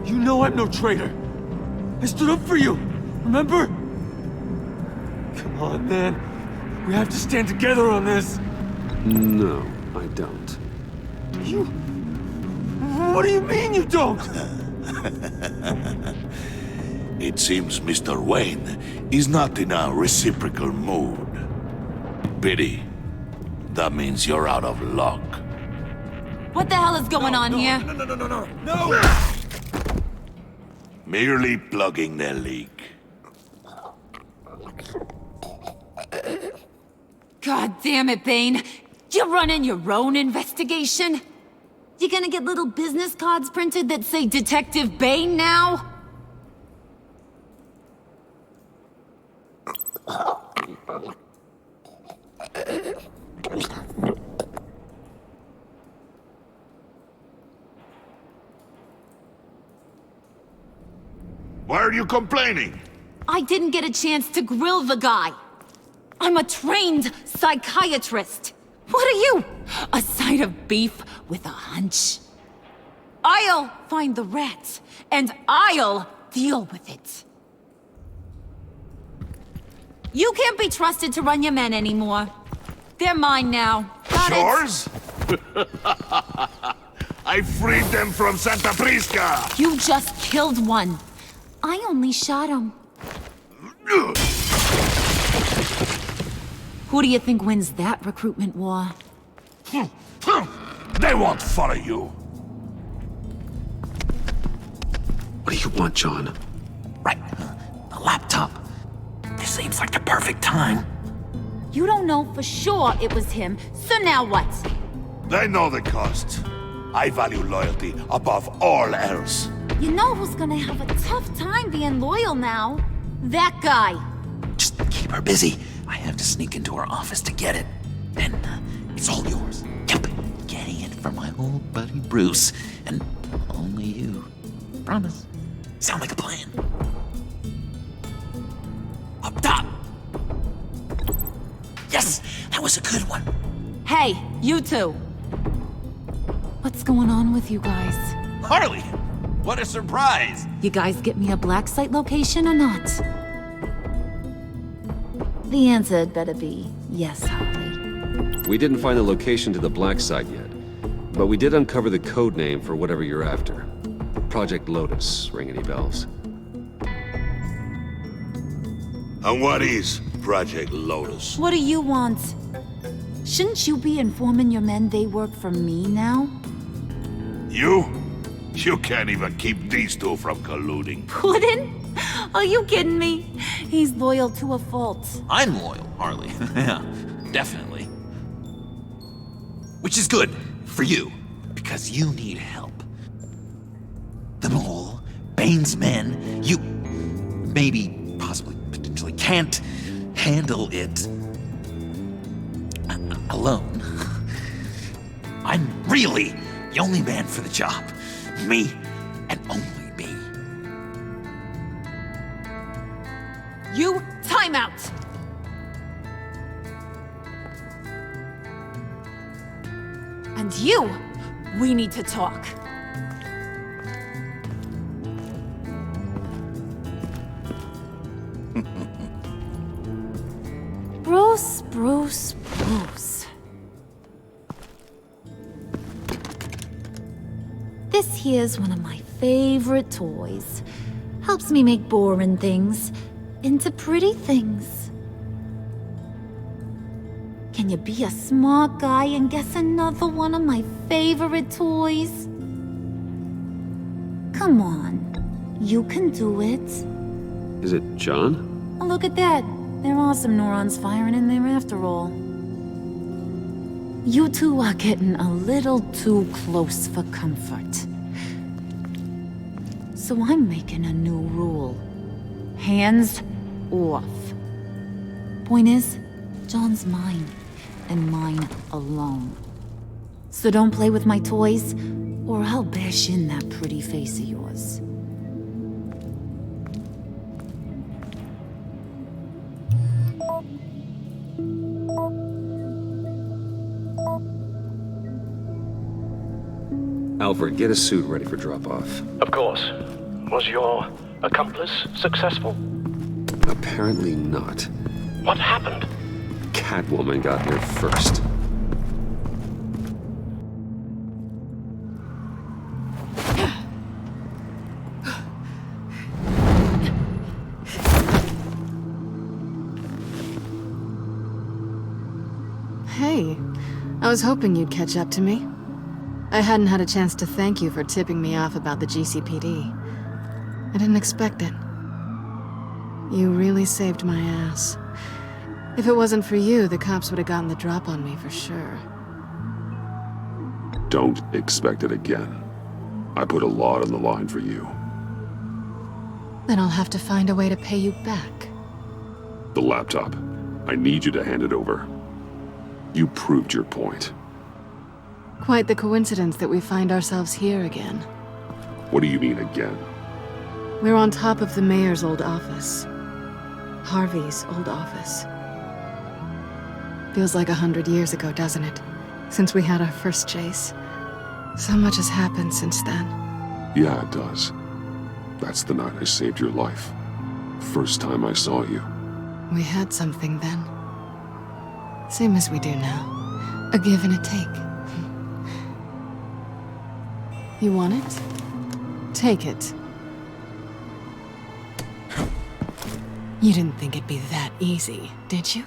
You know I'm no traitor! I stood up for you, remember? Come on, man. We have to stand together on this! No, I don't. You... What do you mean you don't? It seems Mr. Wayne is not in a reciprocal mood. Pity. That means you're out of luck. What the hell is going on here? No! Merely plugging the leak. God damn it, Bane. You're running your own investigation? You gonna get little business cards printed that say Detective Bane now? Why are you complaining? I didn't get a chance to grill the guy. I'm a trained psychiatrist. What are you? A side of beef with a hunch? I'll find the rat, and I'll deal with it. You can't be trusted to run your men anymore. They're mine now. Got it? Yours? I freed them from Santa Prisca! You just killed one. I only shot him. Who do you think wins that recruitment war? They won't follow you. What do you want, John? Right. The laptop. This seems like the perfect time. You don't know for sure it was him, so now what? They know the cost. I value loyalty above all else. You know who's gonna have a tough time being loyal now? That guy. Just keep her busy. I have to sneak into her office to get it. Then it's all yours. Yep. Getting it from my old buddy Bruce. And only you. Promise. Sound like a plan. Up top. Yes! That was a good one. Hey, you two. What's going on with you guys? Harley! What a surprise! You guys get me a black site location or not? The answer had better be yes, Harley. We didn't find the location to the black site yet, but we did uncover the code name for whatever you're after. Project Lotus. Ring any bells? And what is Project Lotus? What do you want? Shouldn't you be informing your men they work for me now? You? You can't even keep these two from colluding. Puddin'? Are you kidding me? He's loyal to a fault. I'm loyal, Harley. Yeah. definitely. Which is good for you, because you need help. The Mole, Bane's men, you maybe, possibly, potentially can't handle it alone. I'm really the only man for the job. Me and only me. You, time out! And you, we need to talk. Bruce. This here's one of my favorite toys. Helps me make boring things into pretty things. Can you be a smart guy and guess another one of my favorite toys? Come on, you can do it. Is it John? Oh, look at that. There are some neurons firing in there after all. You two are getting a little too close for comfort. So I'm making a new rule. Hands off. Point is, John's mine, and mine alone. So don't play with my toys, or I'll bash in that pretty face of yours. Alfred, get a suit ready for drop-off. Of course. Was your accomplice successful? Apparently not. What happened? Catwoman got here first. Hey, I was hoping you'd catch up to me. I hadn't had a chance to thank you for tipping me off about the GCPD. I didn't expect it. You really saved my ass. If it wasn't for you, the cops would have gotten the drop on me for sure. Don't expect it again. I put a lot on the line for you. Then I'll have to find a way to pay you back. The laptop. I need you to hand it over. You proved your point. Quite the coincidence that we find ourselves here again. What do you mean again? We're on top of the mayor's old office. Harvey's old office. Feels like 100 years ago, doesn't it? Since we had our first chase. So much has happened since then. Yeah, it does. That's the night I saved your life. First time I saw you. We had something then. Same as we do now. A give and a take. You want it? Take it. You didn't think it'd be that easy, did you?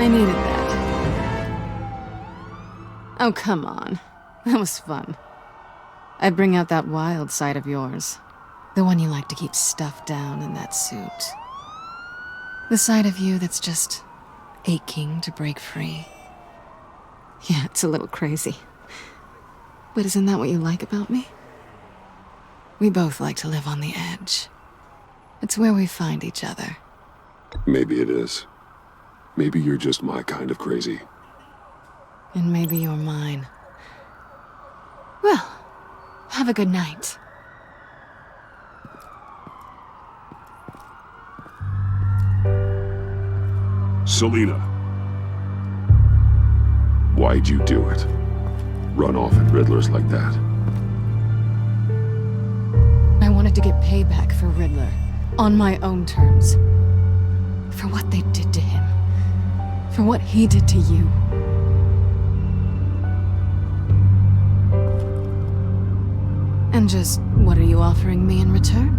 I needed that. Oh, come on. That was fun. I bring out that wild side of yours. The one you like to keep stuffed down in that suit. The side of you that's just aching to break free. Yeah, it's a little crazy. But isn't that what you like about me? We both like to live on the edge. It's where we find each other. Maybe it is. Maybe you're just my kind of crazy. And maybe you're mine. Well, Have a good night. Selina. Why'd you do it? Run off at Riddlers like that? I wanted to get payback for Riddler. On my own terms. For what they did to him. For what he did to you. And just what are you offering me in return?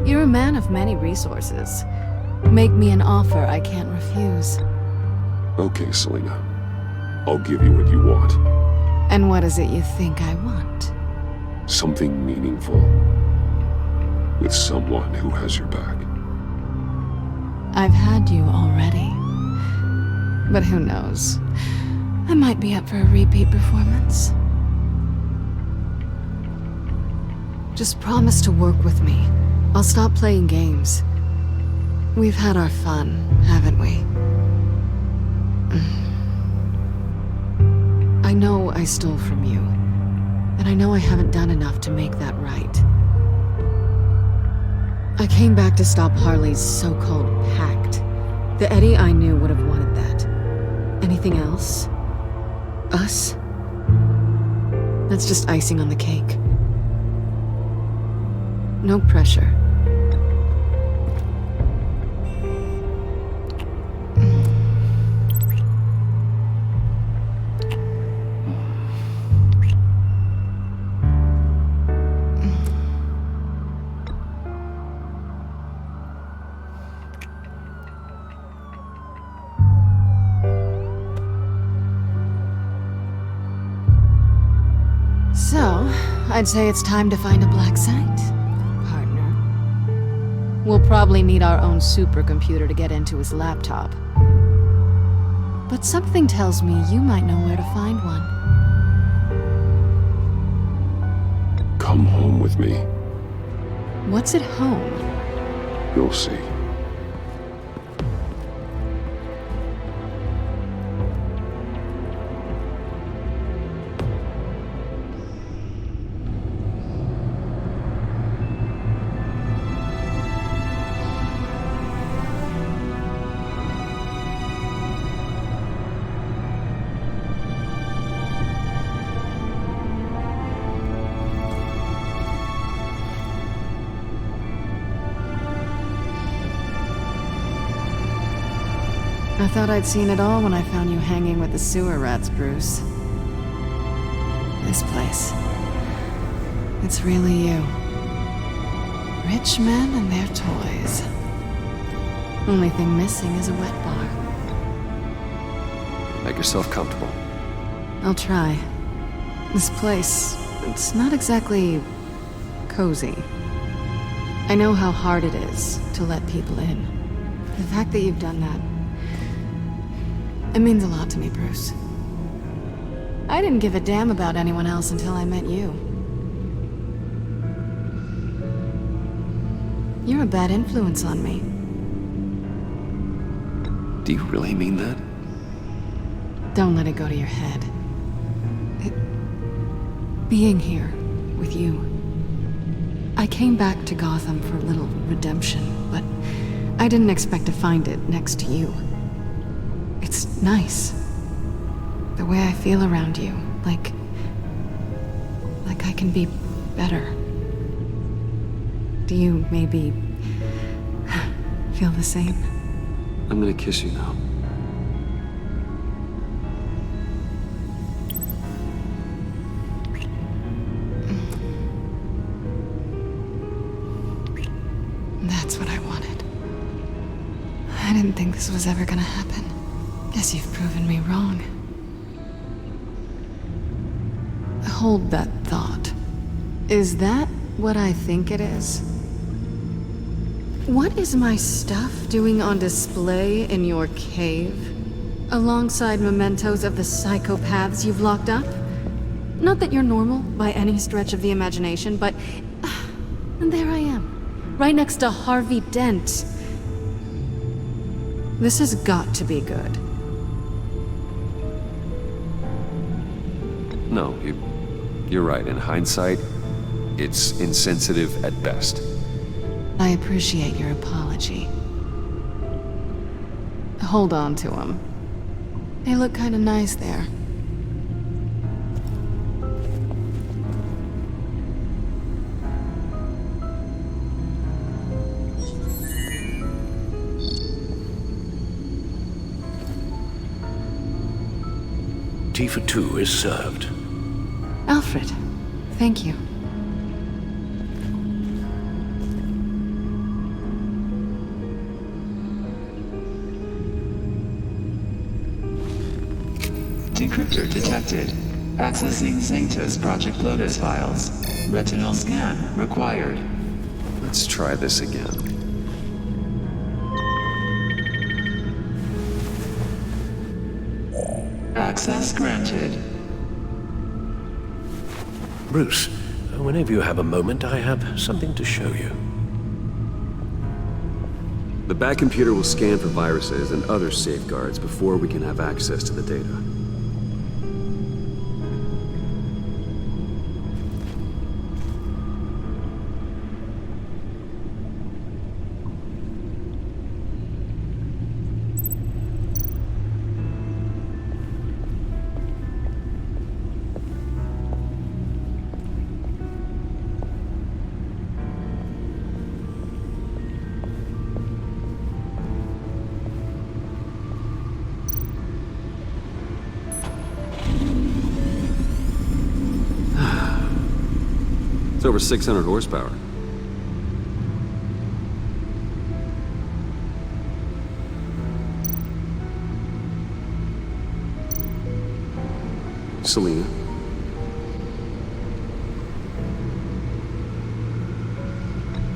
You're a man of many resources. Make me an offer I can't refuse. Okay, Selina. I'll give you what you want. And what is it you think I want? Something meaningful. With someone who has your back. I've had you already. But who knows? I might be up for a repeat performance. Just promise to work with me. I'll stop playing games. We've had our fun, haven't we? I know I stole from you. And I know I haven't done enough to make that right. I came back to stop Harley's so-called pact. The Eddie I knew would have wanted that. Anything else? Us? That's just icing on the cake. No pressure. So, I'd say it's time to find a black site, partner. We'll probably need our own supercomputer to get into his laptop. But something tells me you might know where to find one. Come home with me. What's at home? You'll see. I thought I'd seen it all when I found you hanging with the sewer rats, Bruce. This place. It's really you. Rich men and their toys. Only thing missing is a wet bar. Make yourself comfortable. I'll try. This place, it's not exactly cozy. I know how hard it is to let people in. The fact that you've done that, it means a lot to me, Bruce. I didn't give a damn about anyone else until I met you. You're a bad influence on me. Do you really mean that? Don't let it go to your head. Being here with you. I came back to Gotham for a little redemption, but I didn't expect to find it next to you. It's nice. The way I feel around you, like I can be better. Do you maybe feel the same? I'm gonna kiss you now. That's what I wanted. I didn't think this was ever gonna happen. Guess you've proven me wrong. Hold that thought. Is that what I think it is? What is my stuff doing on display in your cave? Alongside mementos of the psychopaths you've locked up? Not that you're normal by any stretch of the imagination, but... and there I am, right next to Harvey Dent. This has got to be good. No, You're right, in hindsight, it's insensitive at best. I appreciate your apology. Hold on to them. They look kinda nice there. Tea for two is served. Alfred, thank you. Decryptor detected. Accessing Sanctus Project Lotus files. Retinal scan required. Let's try this again. Access granted. Bruce, whenever you have a moment, I have something to show you. The back computer will scan for viruses and other safeguards before we can have access to the data. It's over 600 horsepower. Selena.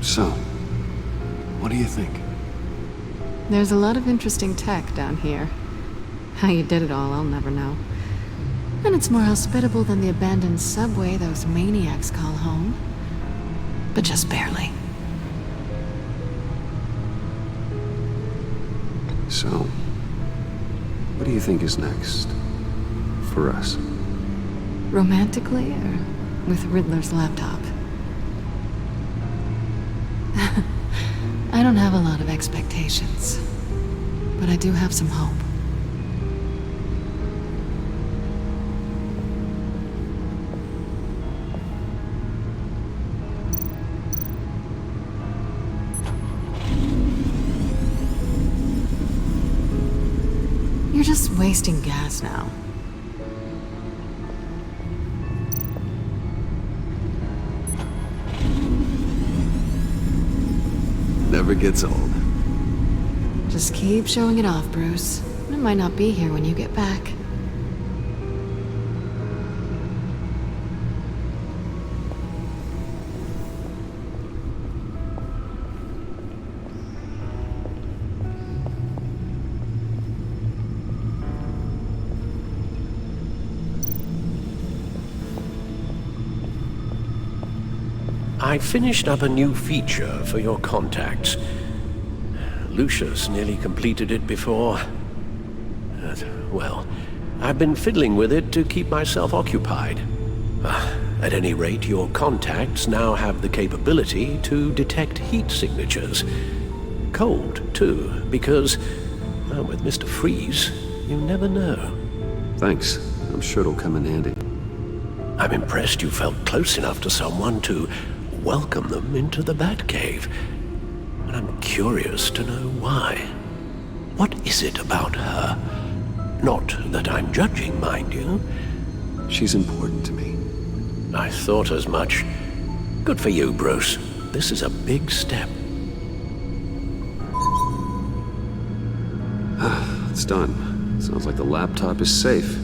So, what do you think? There's a lot of interesting tech down here. How you did it all, I'll never know. And it's more hospitable than the abandoned subway those maniacs call home. But just barely. So, what do you think is next? For us? Romantically, or with Riddler's laptop? I don't have a lot of expectations. But I do have some hope. You're just wasting gas now. Never gets old. Just keep showing it off, Bruce. It might not be here when you get back. I finished up a new feature for your contacts. Lucius nearly completed it before. Well, I've been fiddling with it to keep myself occupied. At any rate, your contacts now have the capability to detect heat signatures. Cold, too, because, well, with Mr. Freeze, you never know. Thanks. I'm sure it'll come in handy. I'm impressed you felt close enough to someone to welcome them into the Batcave. But I'm curious to know why. What is it about her? Not that I'm judging, mind you. She's important to me. I thought as much. Good for you, Bruce. This is a big step. It's done. Sounds like the laptop is safe.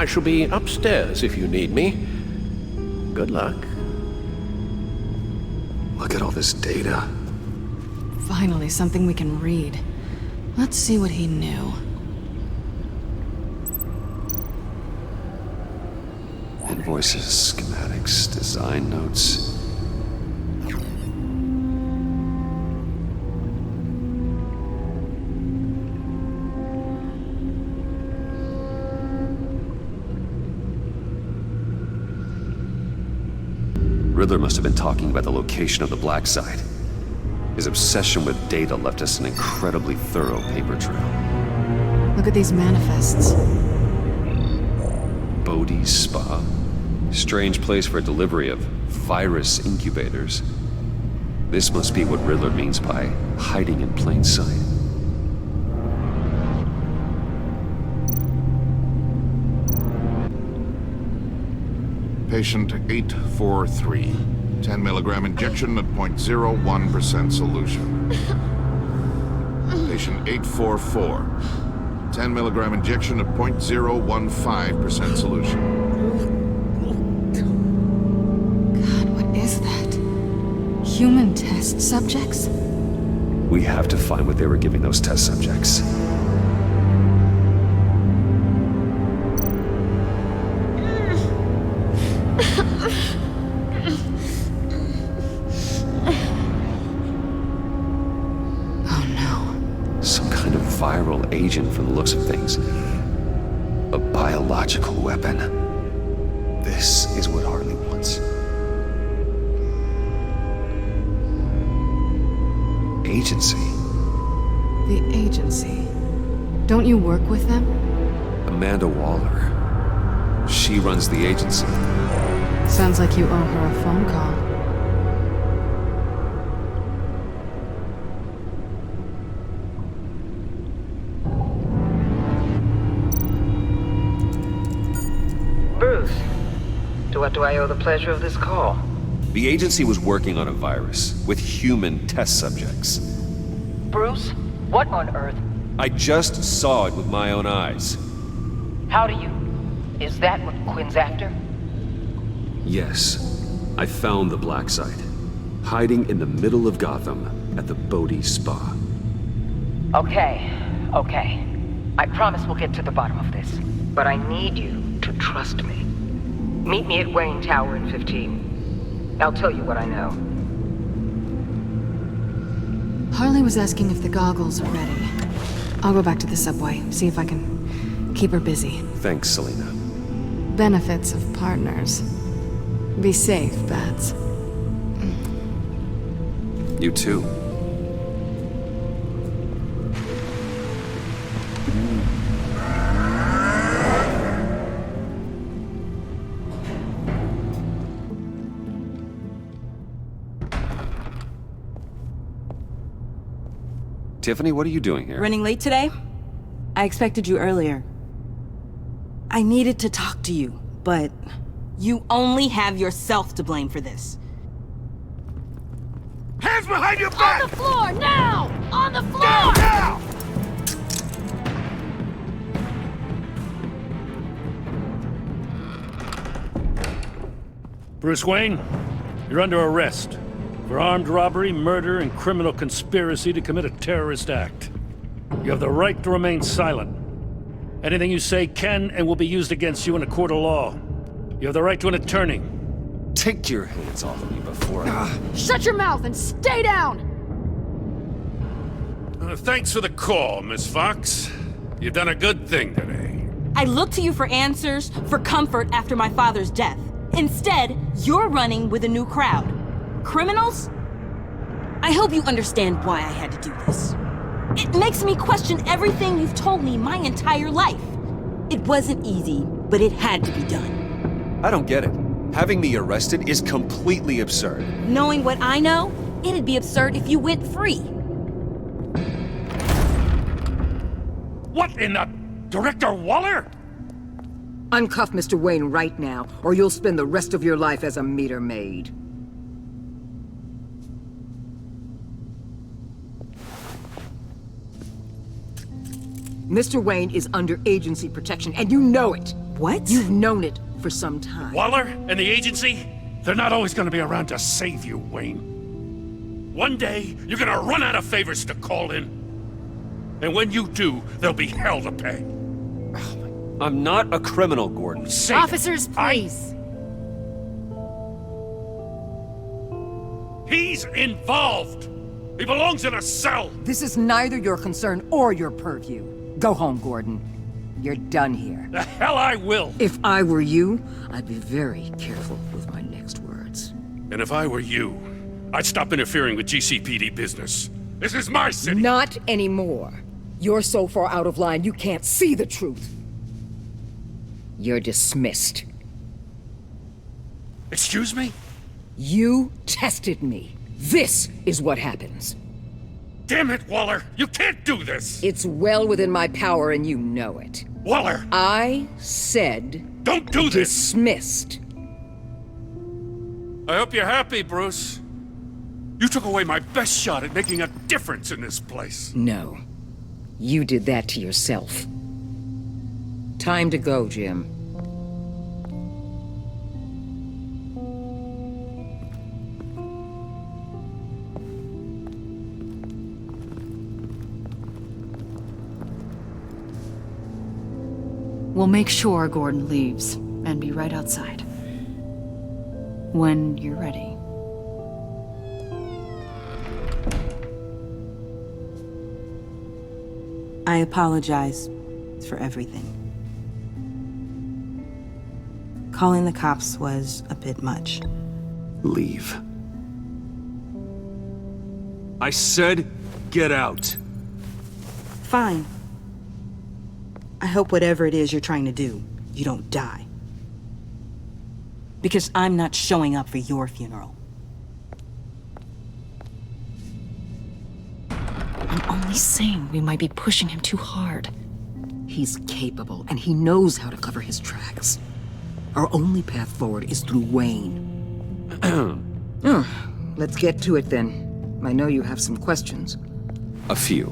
I shall be upstairs if you need me. Good luck. Look at all this data. Finally, something we can read. Let's see what he knew. Invoices, schematics, design notes. Riddler must have been talking about the location of the black site. His obsession with data left us an incredibly thorough paper trail. Look at these manifests. Bodhi's Spa. Strange place for delivery of virus incubators. This must be what Riddler means by hiding in plain sight. Patient 843. 10 milligram injection at 0.01% solution. Patient 844. 10 milligram injection at 0.015% solution. God, what is that? Human test subjects? We have to find what they were giving those test subjects. Viral agent from the looks of things. A biological weapon. This is what Harley wants. Agency. The agency. Don't you work with them? Amanda Waller. She runs the agency. Sounds like you owe her a phone call. To what do I owe the pleasure of this call? The agency was working on a virus with human test subjects. Bruce, what on earth? I just saw it with my own eyes. How do you... Is that what Quinn's after? Yes. I found the black site. Hiding in the middle of Gotham at the Bodhi Spa. Okay. I promise we'll get to the bottom of this. But I need you to trust me. Meet me at Wayne Tower in 15. I'll tell you what I know. Harley was asking if the goggles are ready. I'll go back to the subway, see if I can keep her busy. Thanks, Selina. Benefits of partners. Be safe, Bats. You too. Tiffany, what are you doing here? Running late today? I expected you earlier. I needed to talk to you, but you only have yourself to blame for this. Hands behind your back! On the floor, now! On the floor! Down, now! Bruce Wayne, you're under arrest for armed robbery, murder, and criminal conspiracy to commit a terrorist act. You have the right to remain silent. Anything you say can and will be used against you in a court of law. You have the right to an attorney. Take your hands off of me before I... Shut your mouth and stay down! Thanks for the call, Miss Fox. You've done a good thing today. I looked to you for answers, for comfort after my father's death. Instead, you're running with a new crowd. Criminals? I hope you understand why I had to do this. It makes me question everything you've told me my entire life. It wasn't easy, but it had to be done. I don't get it. Having me arrested is completely absurd. Knowing what I know, it'd be absurd if you went free. What in the... Director Waller? Uncuff Mr. Wayne right now, or you'll spend the rest of your life as a meter maid. Mr. Wayne is under agency protection, and you know it! What? You've known it for some time. Waller and the agency, they're not always gonna be around to save you, Wayne. One day, you're gonna run out of favors to call in. And when you do, there'll be hell to pay. I'm not a criminal, Gordon. Officers, please. He's involved! He belongs in a cell! This is neither your concern or your purview. Go home, Gordon. You're done here. The hell I will! If I were you, I'd be very careful with my next words. And if I were you, I'd stop interfering with GCPD business. This is my city! Not anymore. You're so far out of line you can't see the truth. You're dismissed. Excuse me? You tested me. This is what happens. Damn it, Waller! You can't do this! It's well within my power and you know it. Waller! I said... Don't do this! Dismissed. I hope you're happy, Bruce. You took away my best shot at making a difference in this place. No. You did that to yourself. Time to go, Jim. We'll make sure Gordon leaves, and be right outside. When you're ready. I apologize for everything. Calling the cops was a bit much. Leave. I said, get out. Fine. I hope whatever it is you're trying to do, you don't die. Because I'm not showing up for your funeral. I'm only saying we might be pushing him too hard. He's capable, and he knows how to cover his tracks. Our only path forward is through Wayne. Let's get to it then. I know you have some questions. A few.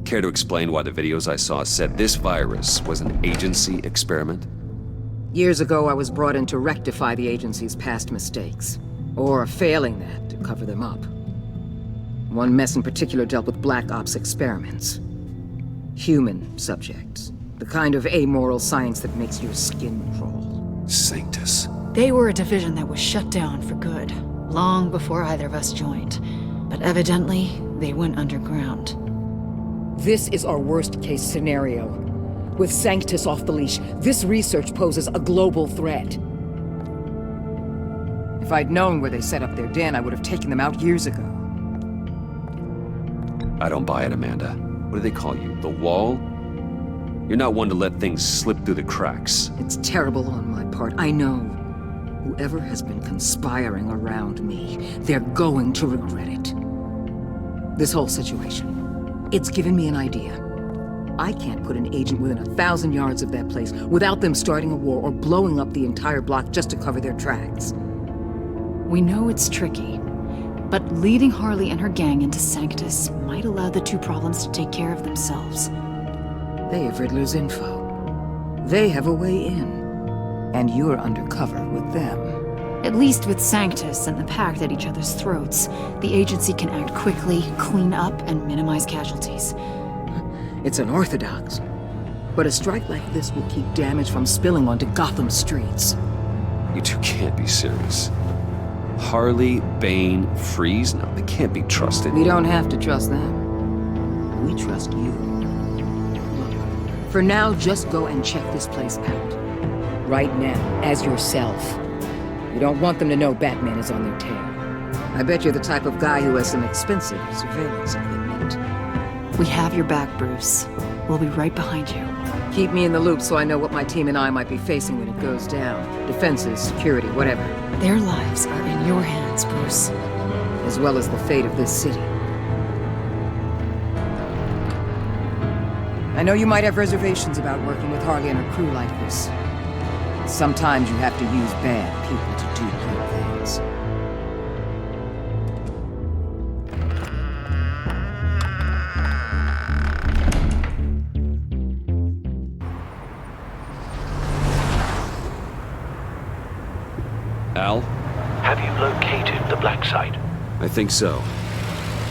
Care to explain why the videos I saw said this virus was an agency experiment? Years ago, I was brought in to rectify the agency's past mistakes. Or failing that, to cover them up. One mess in particular dealt with Black Ops experiments. Human subjects. The kind of amoral science that makes your skin crawl. Sanctus. They were a division that was shut down for good, long before either of us joined. But evidently, they went underground. This is our worst-case scenario. With Sanctus off the leash, this research poses a global threat. If I'd known where they set up their den, I would have taken them out years ago. I don't buy it, Amanda. What do they call you? The Wall? You're not one to let things slip through the cracks. It's terrible on my part, I know. Whoever has been conspiring around me, they're going to regret it. This whole situation, it's given me an idea. I can't put an agent within 1,000 yards of that place without them starting a war or blowing up the entire block just to cover their tracks. We know it's tricky, but leading Harley and her gang into Sanctus might allow the two problems to take care of themselves. They have Riddler's info. They have a way in. And you're undercover with them. At least with Sanctus and the Pact at each other's throats, the agency can act quickly, clean up, and minimize casualties. It's unorthodox. But a strike like this will keep damage from spilling onto Gotham streets. You two can't be serious. Harley, Bane, Freeze? No, they can't be trusted. We don't have to trust them. We trust you. Look, for now, just go and check this place out. Right now, as yourself. You don't want them to know Batman is on their tail. I bet you're the type of guy who has some expensive surveillance equipment. We have your back, Bruce. We'll be right behind you. Keep me in the loop so I know what my team and I might be facing when it goes down. Defenses, security, whatever. Their lives are in your hands, Bruce. As well as the fate of this city. I know you might have reservations about working with Harley and her crew like this. Sometimes you have to use bad people to do good things. Al? Have you located the black site? I think so.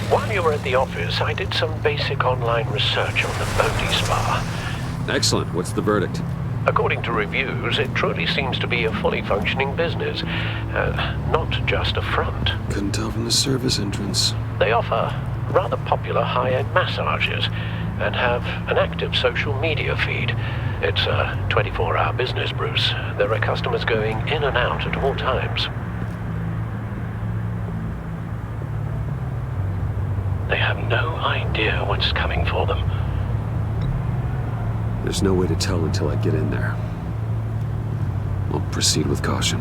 While you were at the office, I did some basic online research on the Bodhi Spa. Excellent. What's the verdict? According to reviews, it truly seems to be a fully functioning business, not just a front. Couldn't tell from the service entrance. They offer rather popular high-end massages and have an active social media feed. It's a 24-hour business, Bruce. There are customers going in and out at all times. They have no idea what's coming for them. There's no way to tell until I get in there. I'll proceed with caution.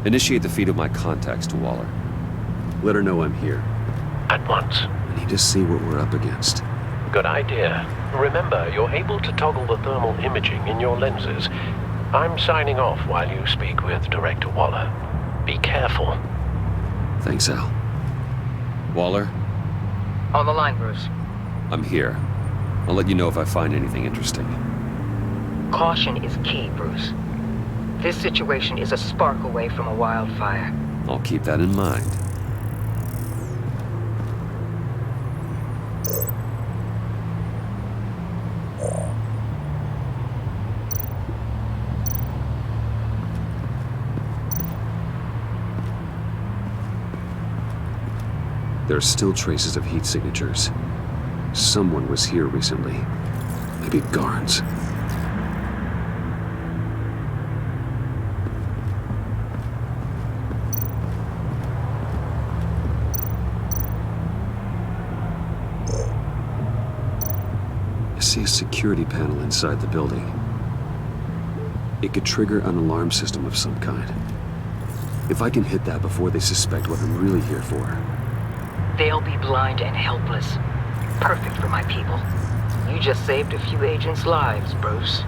Initiate the feed of my contacts to Waller. Let her know I'm here. At once. I need to see what we're up against. Good idea. Remember, you're able to toggle the thermal imaging in your lenses. I'm signing off while you speak with Director Waller. Be careful. Thanks, Al. Waller? On the line, Bruce. I'm here. I'll let you know if I find anything interesting. Caution is key, Bruce. This situation is a spark away from a wildfire. I'll keep that in mind. There are still traces of heat signatures. Someone was here recently. Maybe Garns. I see a security panel inside the building. It could trigger an alarm system of some kind. If I can hit that before they suspect what I'm really here for. They'll be blind and helpless. Perfect for my people. You just saved a few agents' lives, Bruce.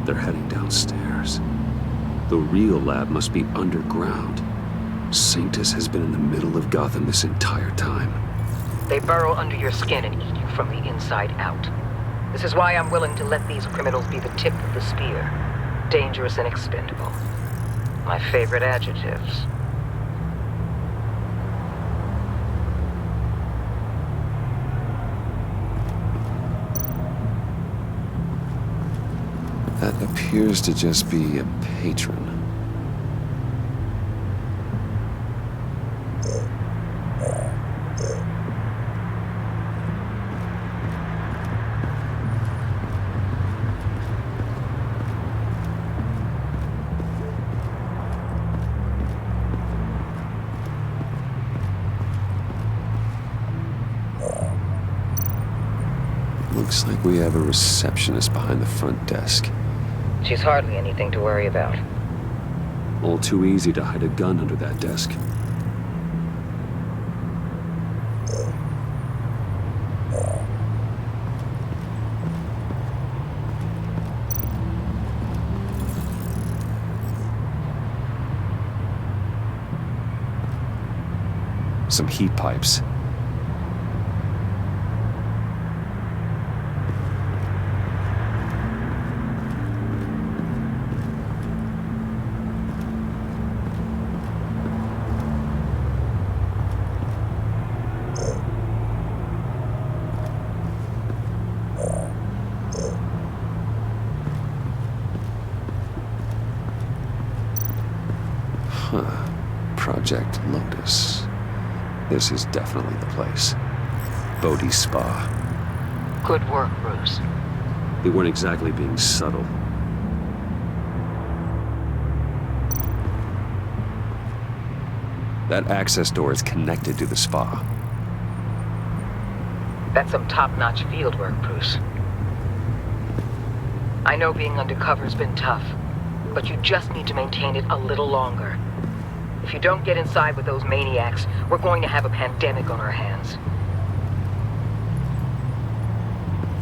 They're heading downstairs. The real lab must be underground. Sanctus has been in the middle of Gotham this entire time. They burrow under your skin and eat you from the inside out. This is why I'm willing to let these criminals be the tip of the spear. Dangerous and expendable. My favorite adjectives. That appears to just be a patron. Looks like we have a receptionist behind the front desk. She's hardly anything to worry about. All too easy to hide a gun under that desk. Some heat pipes. Project Lotus. This is definitely the place. Bodhi Spa. Good work, Bruce. They weren't exactly being subtle. That access door is connected to the spa. That's some top-notch field work, Bruce. I know being undercover's been tough, but you just need to maintain it a little longer. If you don't get inside with those maniacs, we're going to have a pandemic on our hands.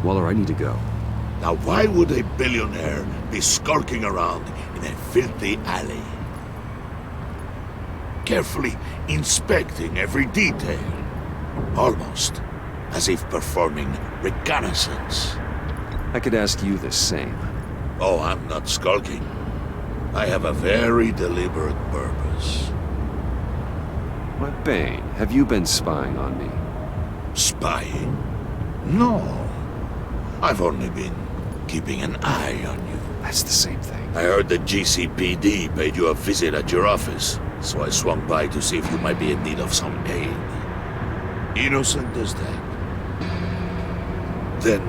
Waller, I need to go. Now why would a billionaire be skulking around in a filthy alley? Carefully inspecting every detail. Almost as if performing reconnaissance. I could ask you the same. Oh, I'm not skulking. I have a very deliberate purpose. Why, Bane, have you been spying on me? Spying? No. I've only been keeping an eye on you. That's the same thing. I heard the GCPD paid you a visit at your office, so I swung by to see if you might be in need of some aid. Innocent as that. Then,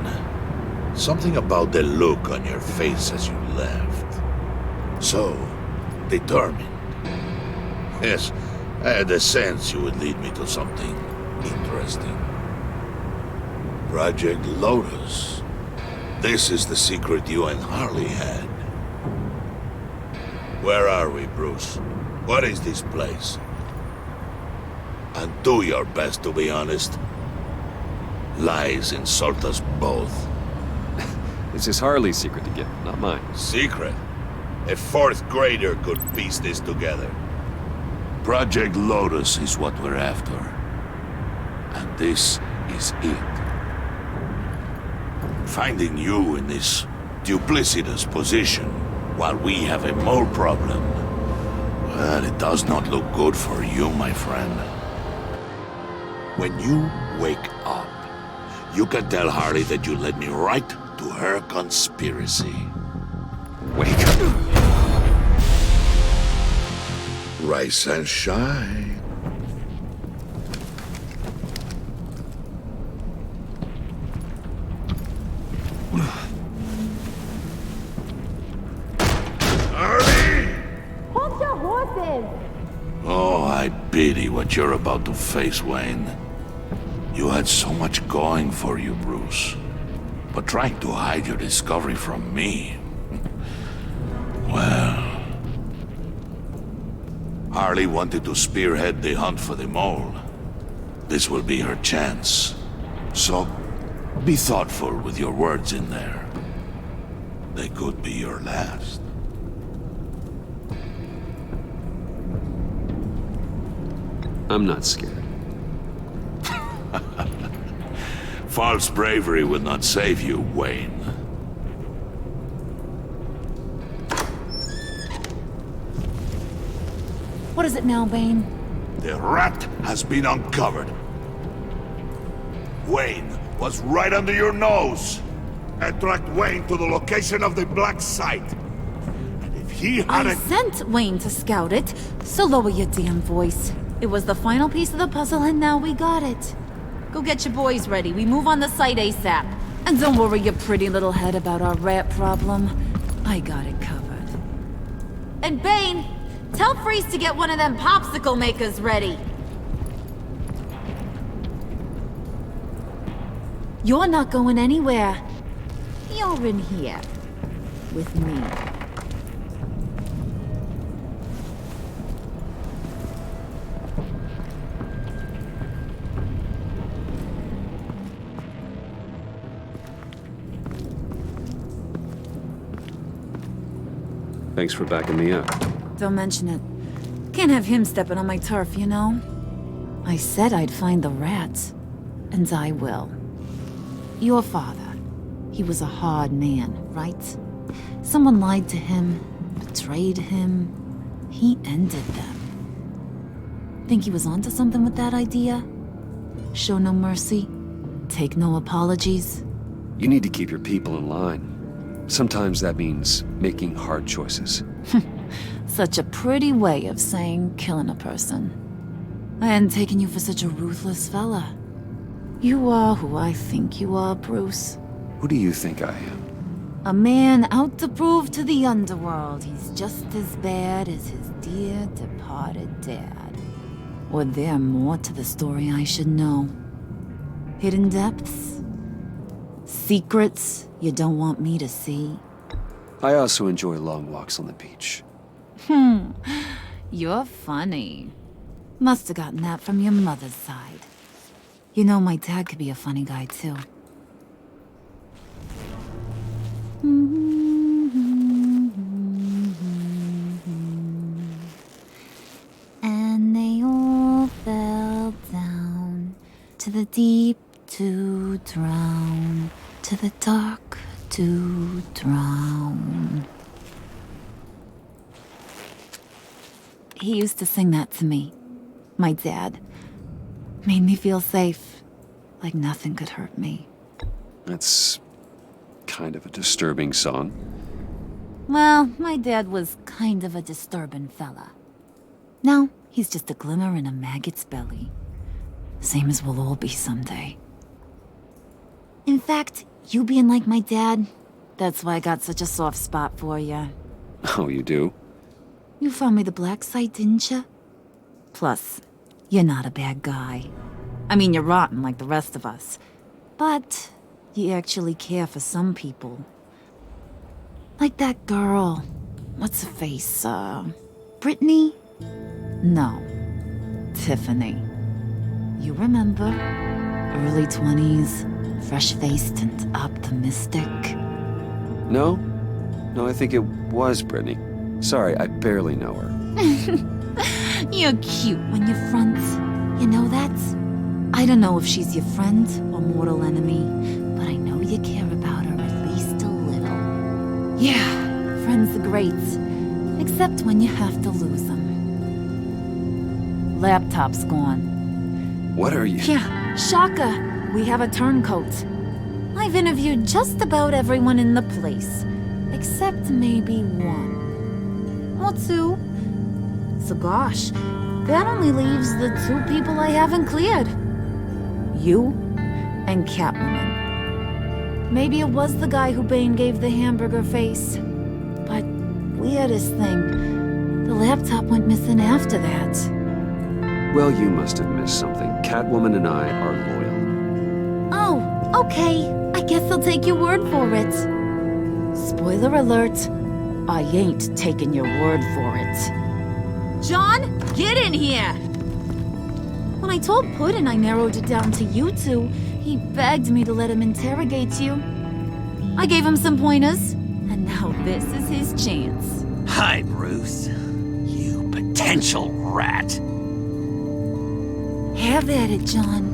something about the look on your face as you left. So, determined. Yes, I had a sense you would lead me to something interesting. Project Lotus. This is the secret you and Harley had. Where are we, Bruce? What is this place? And do your best to be honest. Lies insult us both. This is Harley's secret to give, not mine. Secret? A fourth grader could piece this together. Project Lotus is what we're after. And this is it. Finding you in this duplicitous position while we have a mole problem, well, it does not look good for you, my friend. When you wake up, you can tell Harley that you led me right to her conspiracy. Wake up. Rise and shine. Hold your horses! Oh, I pity what you're about to face, Wayne. You had so much going for you, Bruce. But trying to hide your discovery from me... well... Harley wanted to spearhead the hunt for the mole. This will be her chance. So, be thoughtful with your words in there. They could be your last. I'm not scared. False bravery will not save you, Wayne. What is it now, Bane? The rat has been uncovered. Wayne was right under your nose. And tracked Wayne to the location of the black site. And if he I hadn't... sent Wayne to scout it, so lower your damn voice. It was the final piece of the puzzle, and now we got it. Go get your boys ready. We move on the site ASAP. And don't worry your pretty little head about our rat problem. I got it covered. And Bane, tell Freeze to get one of them popsicle makers ready. You're not going anywhere. You're in here. With me. Thanks for backing me up. Don't mention it. Can't have him stepping on my turf, you know? I said I'd find the rats. And I will. Your father. He was a hard man, right? Someone lied to him, betrayed him. He ended them. Think he was onto something with that idea? Show no mercy? Take no apologies? You need to keep your people in line. Sometimes that means making hard choices. Such a pretty way of saying killing a person. I hadn't taken you for such a ruthless fella. You are who I think you are, Bruce. Who do you think I am? A man out to prove to the underworld he's just as bad as his dear departed dad. Or there more to the story I should know? Hidden depths? Secrets you don't want me to see? I also enjoy long walks on the beach. You're funny. Must have gotten that from your mother's side. You know, my dad could be a funny guy, too. And they all fell down to the deep to drown, to the dark to drown. He used to sing that to me. My dad. Made me feel safe, like nothing could hurt me. That's kind of a disturbing song. Well, my dad was kind of a disturbing fella. Now, he's just a glimmer in a maggot's belly. Same as we'll all be someday. In fact, you being like my dad, that's why I got such a soft spot for you. Oh, you do? You found me the black site, didn't you? Plus, you're not a bad guy. I mean, you're rotten like the rest of us. But you actually care for some people. Like that girl. What's her face? Brittany? No. Tiffany. You remember? Early 20s, fresh-faced and optimistic. No? No, I think it was Brittany. Sorry, I barely know her. You're cute when you're front. You know that? I don't know if she's your friend or mortal enemy, but I know you care about her at least a little. Yeah, friends are great. Except when you have to lose them. Laptop's gone. What are you? Yeah, shocker. We have a turncoat. I've interviewed just about everyone in the place. Except maybe one. Or two. So gosh, that only leaves the two people I haven't cleared. You and Catwoman. Maybe it was the guy who Bane gave the hamburger face. But weirdest thing, the laptop went missing after that. Well, you must have missed something. Catwoman and I are loyal. Oh, okay. I guess I'll take your word for it. Spoiler alert, I ain't taking your word for it. John, get in here! When I told Puddin' I narrowed it down to you two, he begged me to let him interrogate you. I gave him some pointers, and now this is his chance. Hi, Bruce. You potential rat. Have at it, John.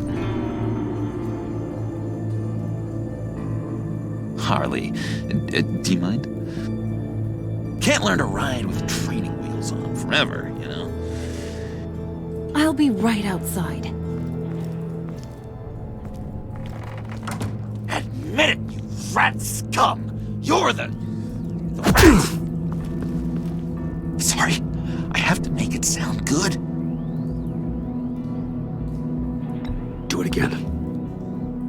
Harley, do you mind? Can't learn to ride with training wheels on forever, you know? I'll be right outside. Admit it, you rat scum! You're the rat! Sorry, I have to make it sound good. Do it again.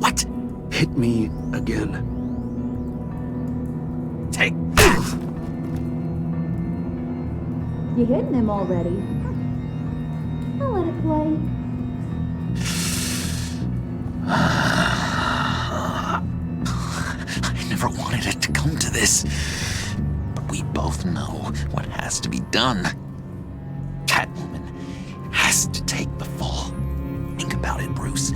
What? Hit me again. Take You hitting him already? I'll let it play. I never wanted it to come to this. But we both know what has to be done. Catwoman has to take the fall. Think about it, Bruce.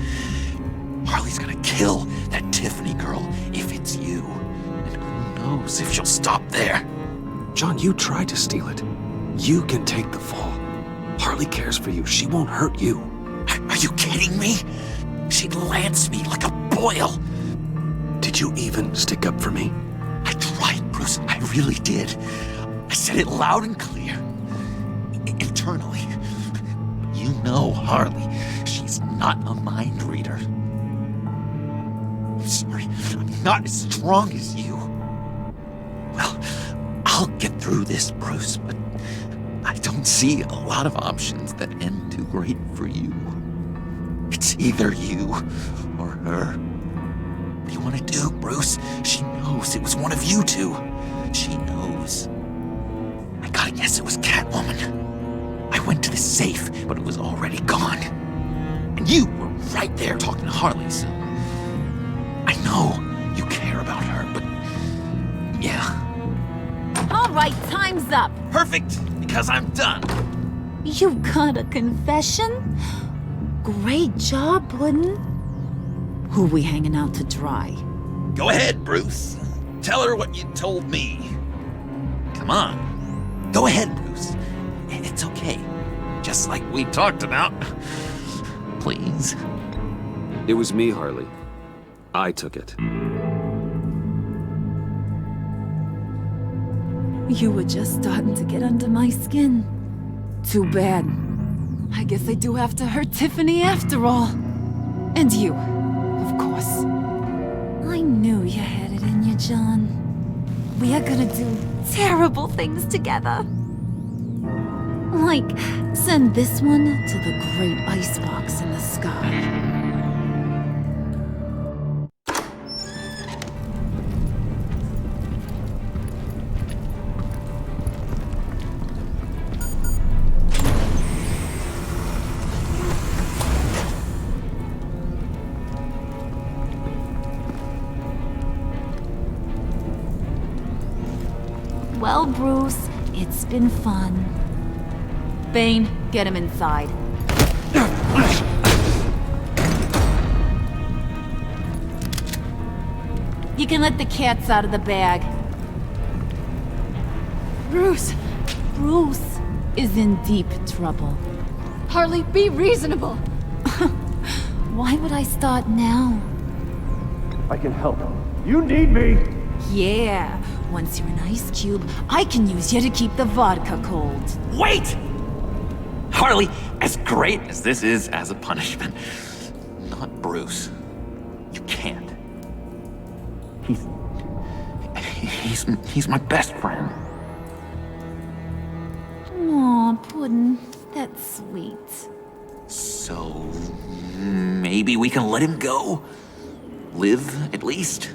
Harley's gonna kill that Tiffany girl if it's you. And who knows if she'll stop there. John, you tried to steal it. You can take the fall. Harley cares for you. She won't hurt you. Are you kidding me? She'd lance me like a boil. Did you even stick up for me? I tried, Bruce. I really did. I said it loud and clear. Internally. You know Harley. She's not a mind reader. I'm sorry. I'm not as strong as you. Well, I'll get through this, Bruce, but I don't see a lot of options that end too great for you. It's either you or her. What do you want to do, Bruce? She knows it was one of you two. She knows. I gotta guess it was Catwoman. I went to the safe, but it was already gone. And you were right there talking to Harley, so... I know you care about her, but... yeah. All right, time's up. Perfect, because I'm done. You got a confession? Great job, Puddin'. Who we hanging out to dry? Go ahead, Bruce. Tell her what you told me. Come on. Go ahead, Bruce. It's okay. Just like we talked about. Please. It was me, Harley. I took it. You were just starting to get under my skin. Too bad. I guess I do have to hurt Tiffany after all. And you, of course. I knew you had it in you, John. We are gonna do terrible things together. Like, send this one to the great icebox in the sky. Well, Bruce, it's been fun. Bane, get him inside. You can let the cats out of the bag. Bruce! Bruce is in deep trouble. Harley, be reasonable! Why would I start now? I can help. You need me! Yeah, once you're an ice cube, I can use you to keep the vodka cold. Wait! Harley, as great as this is as a punishment, not Bruce. You can't. He's my best friend. Aw, Puddin', that's sweet. So maybe we can let him go? Live, at least?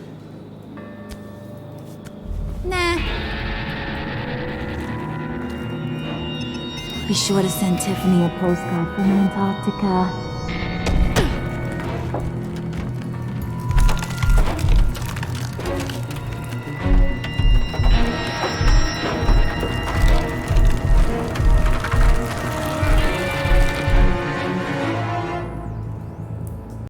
Nah. Be sure to send Tiffany a postcard from Antarctica.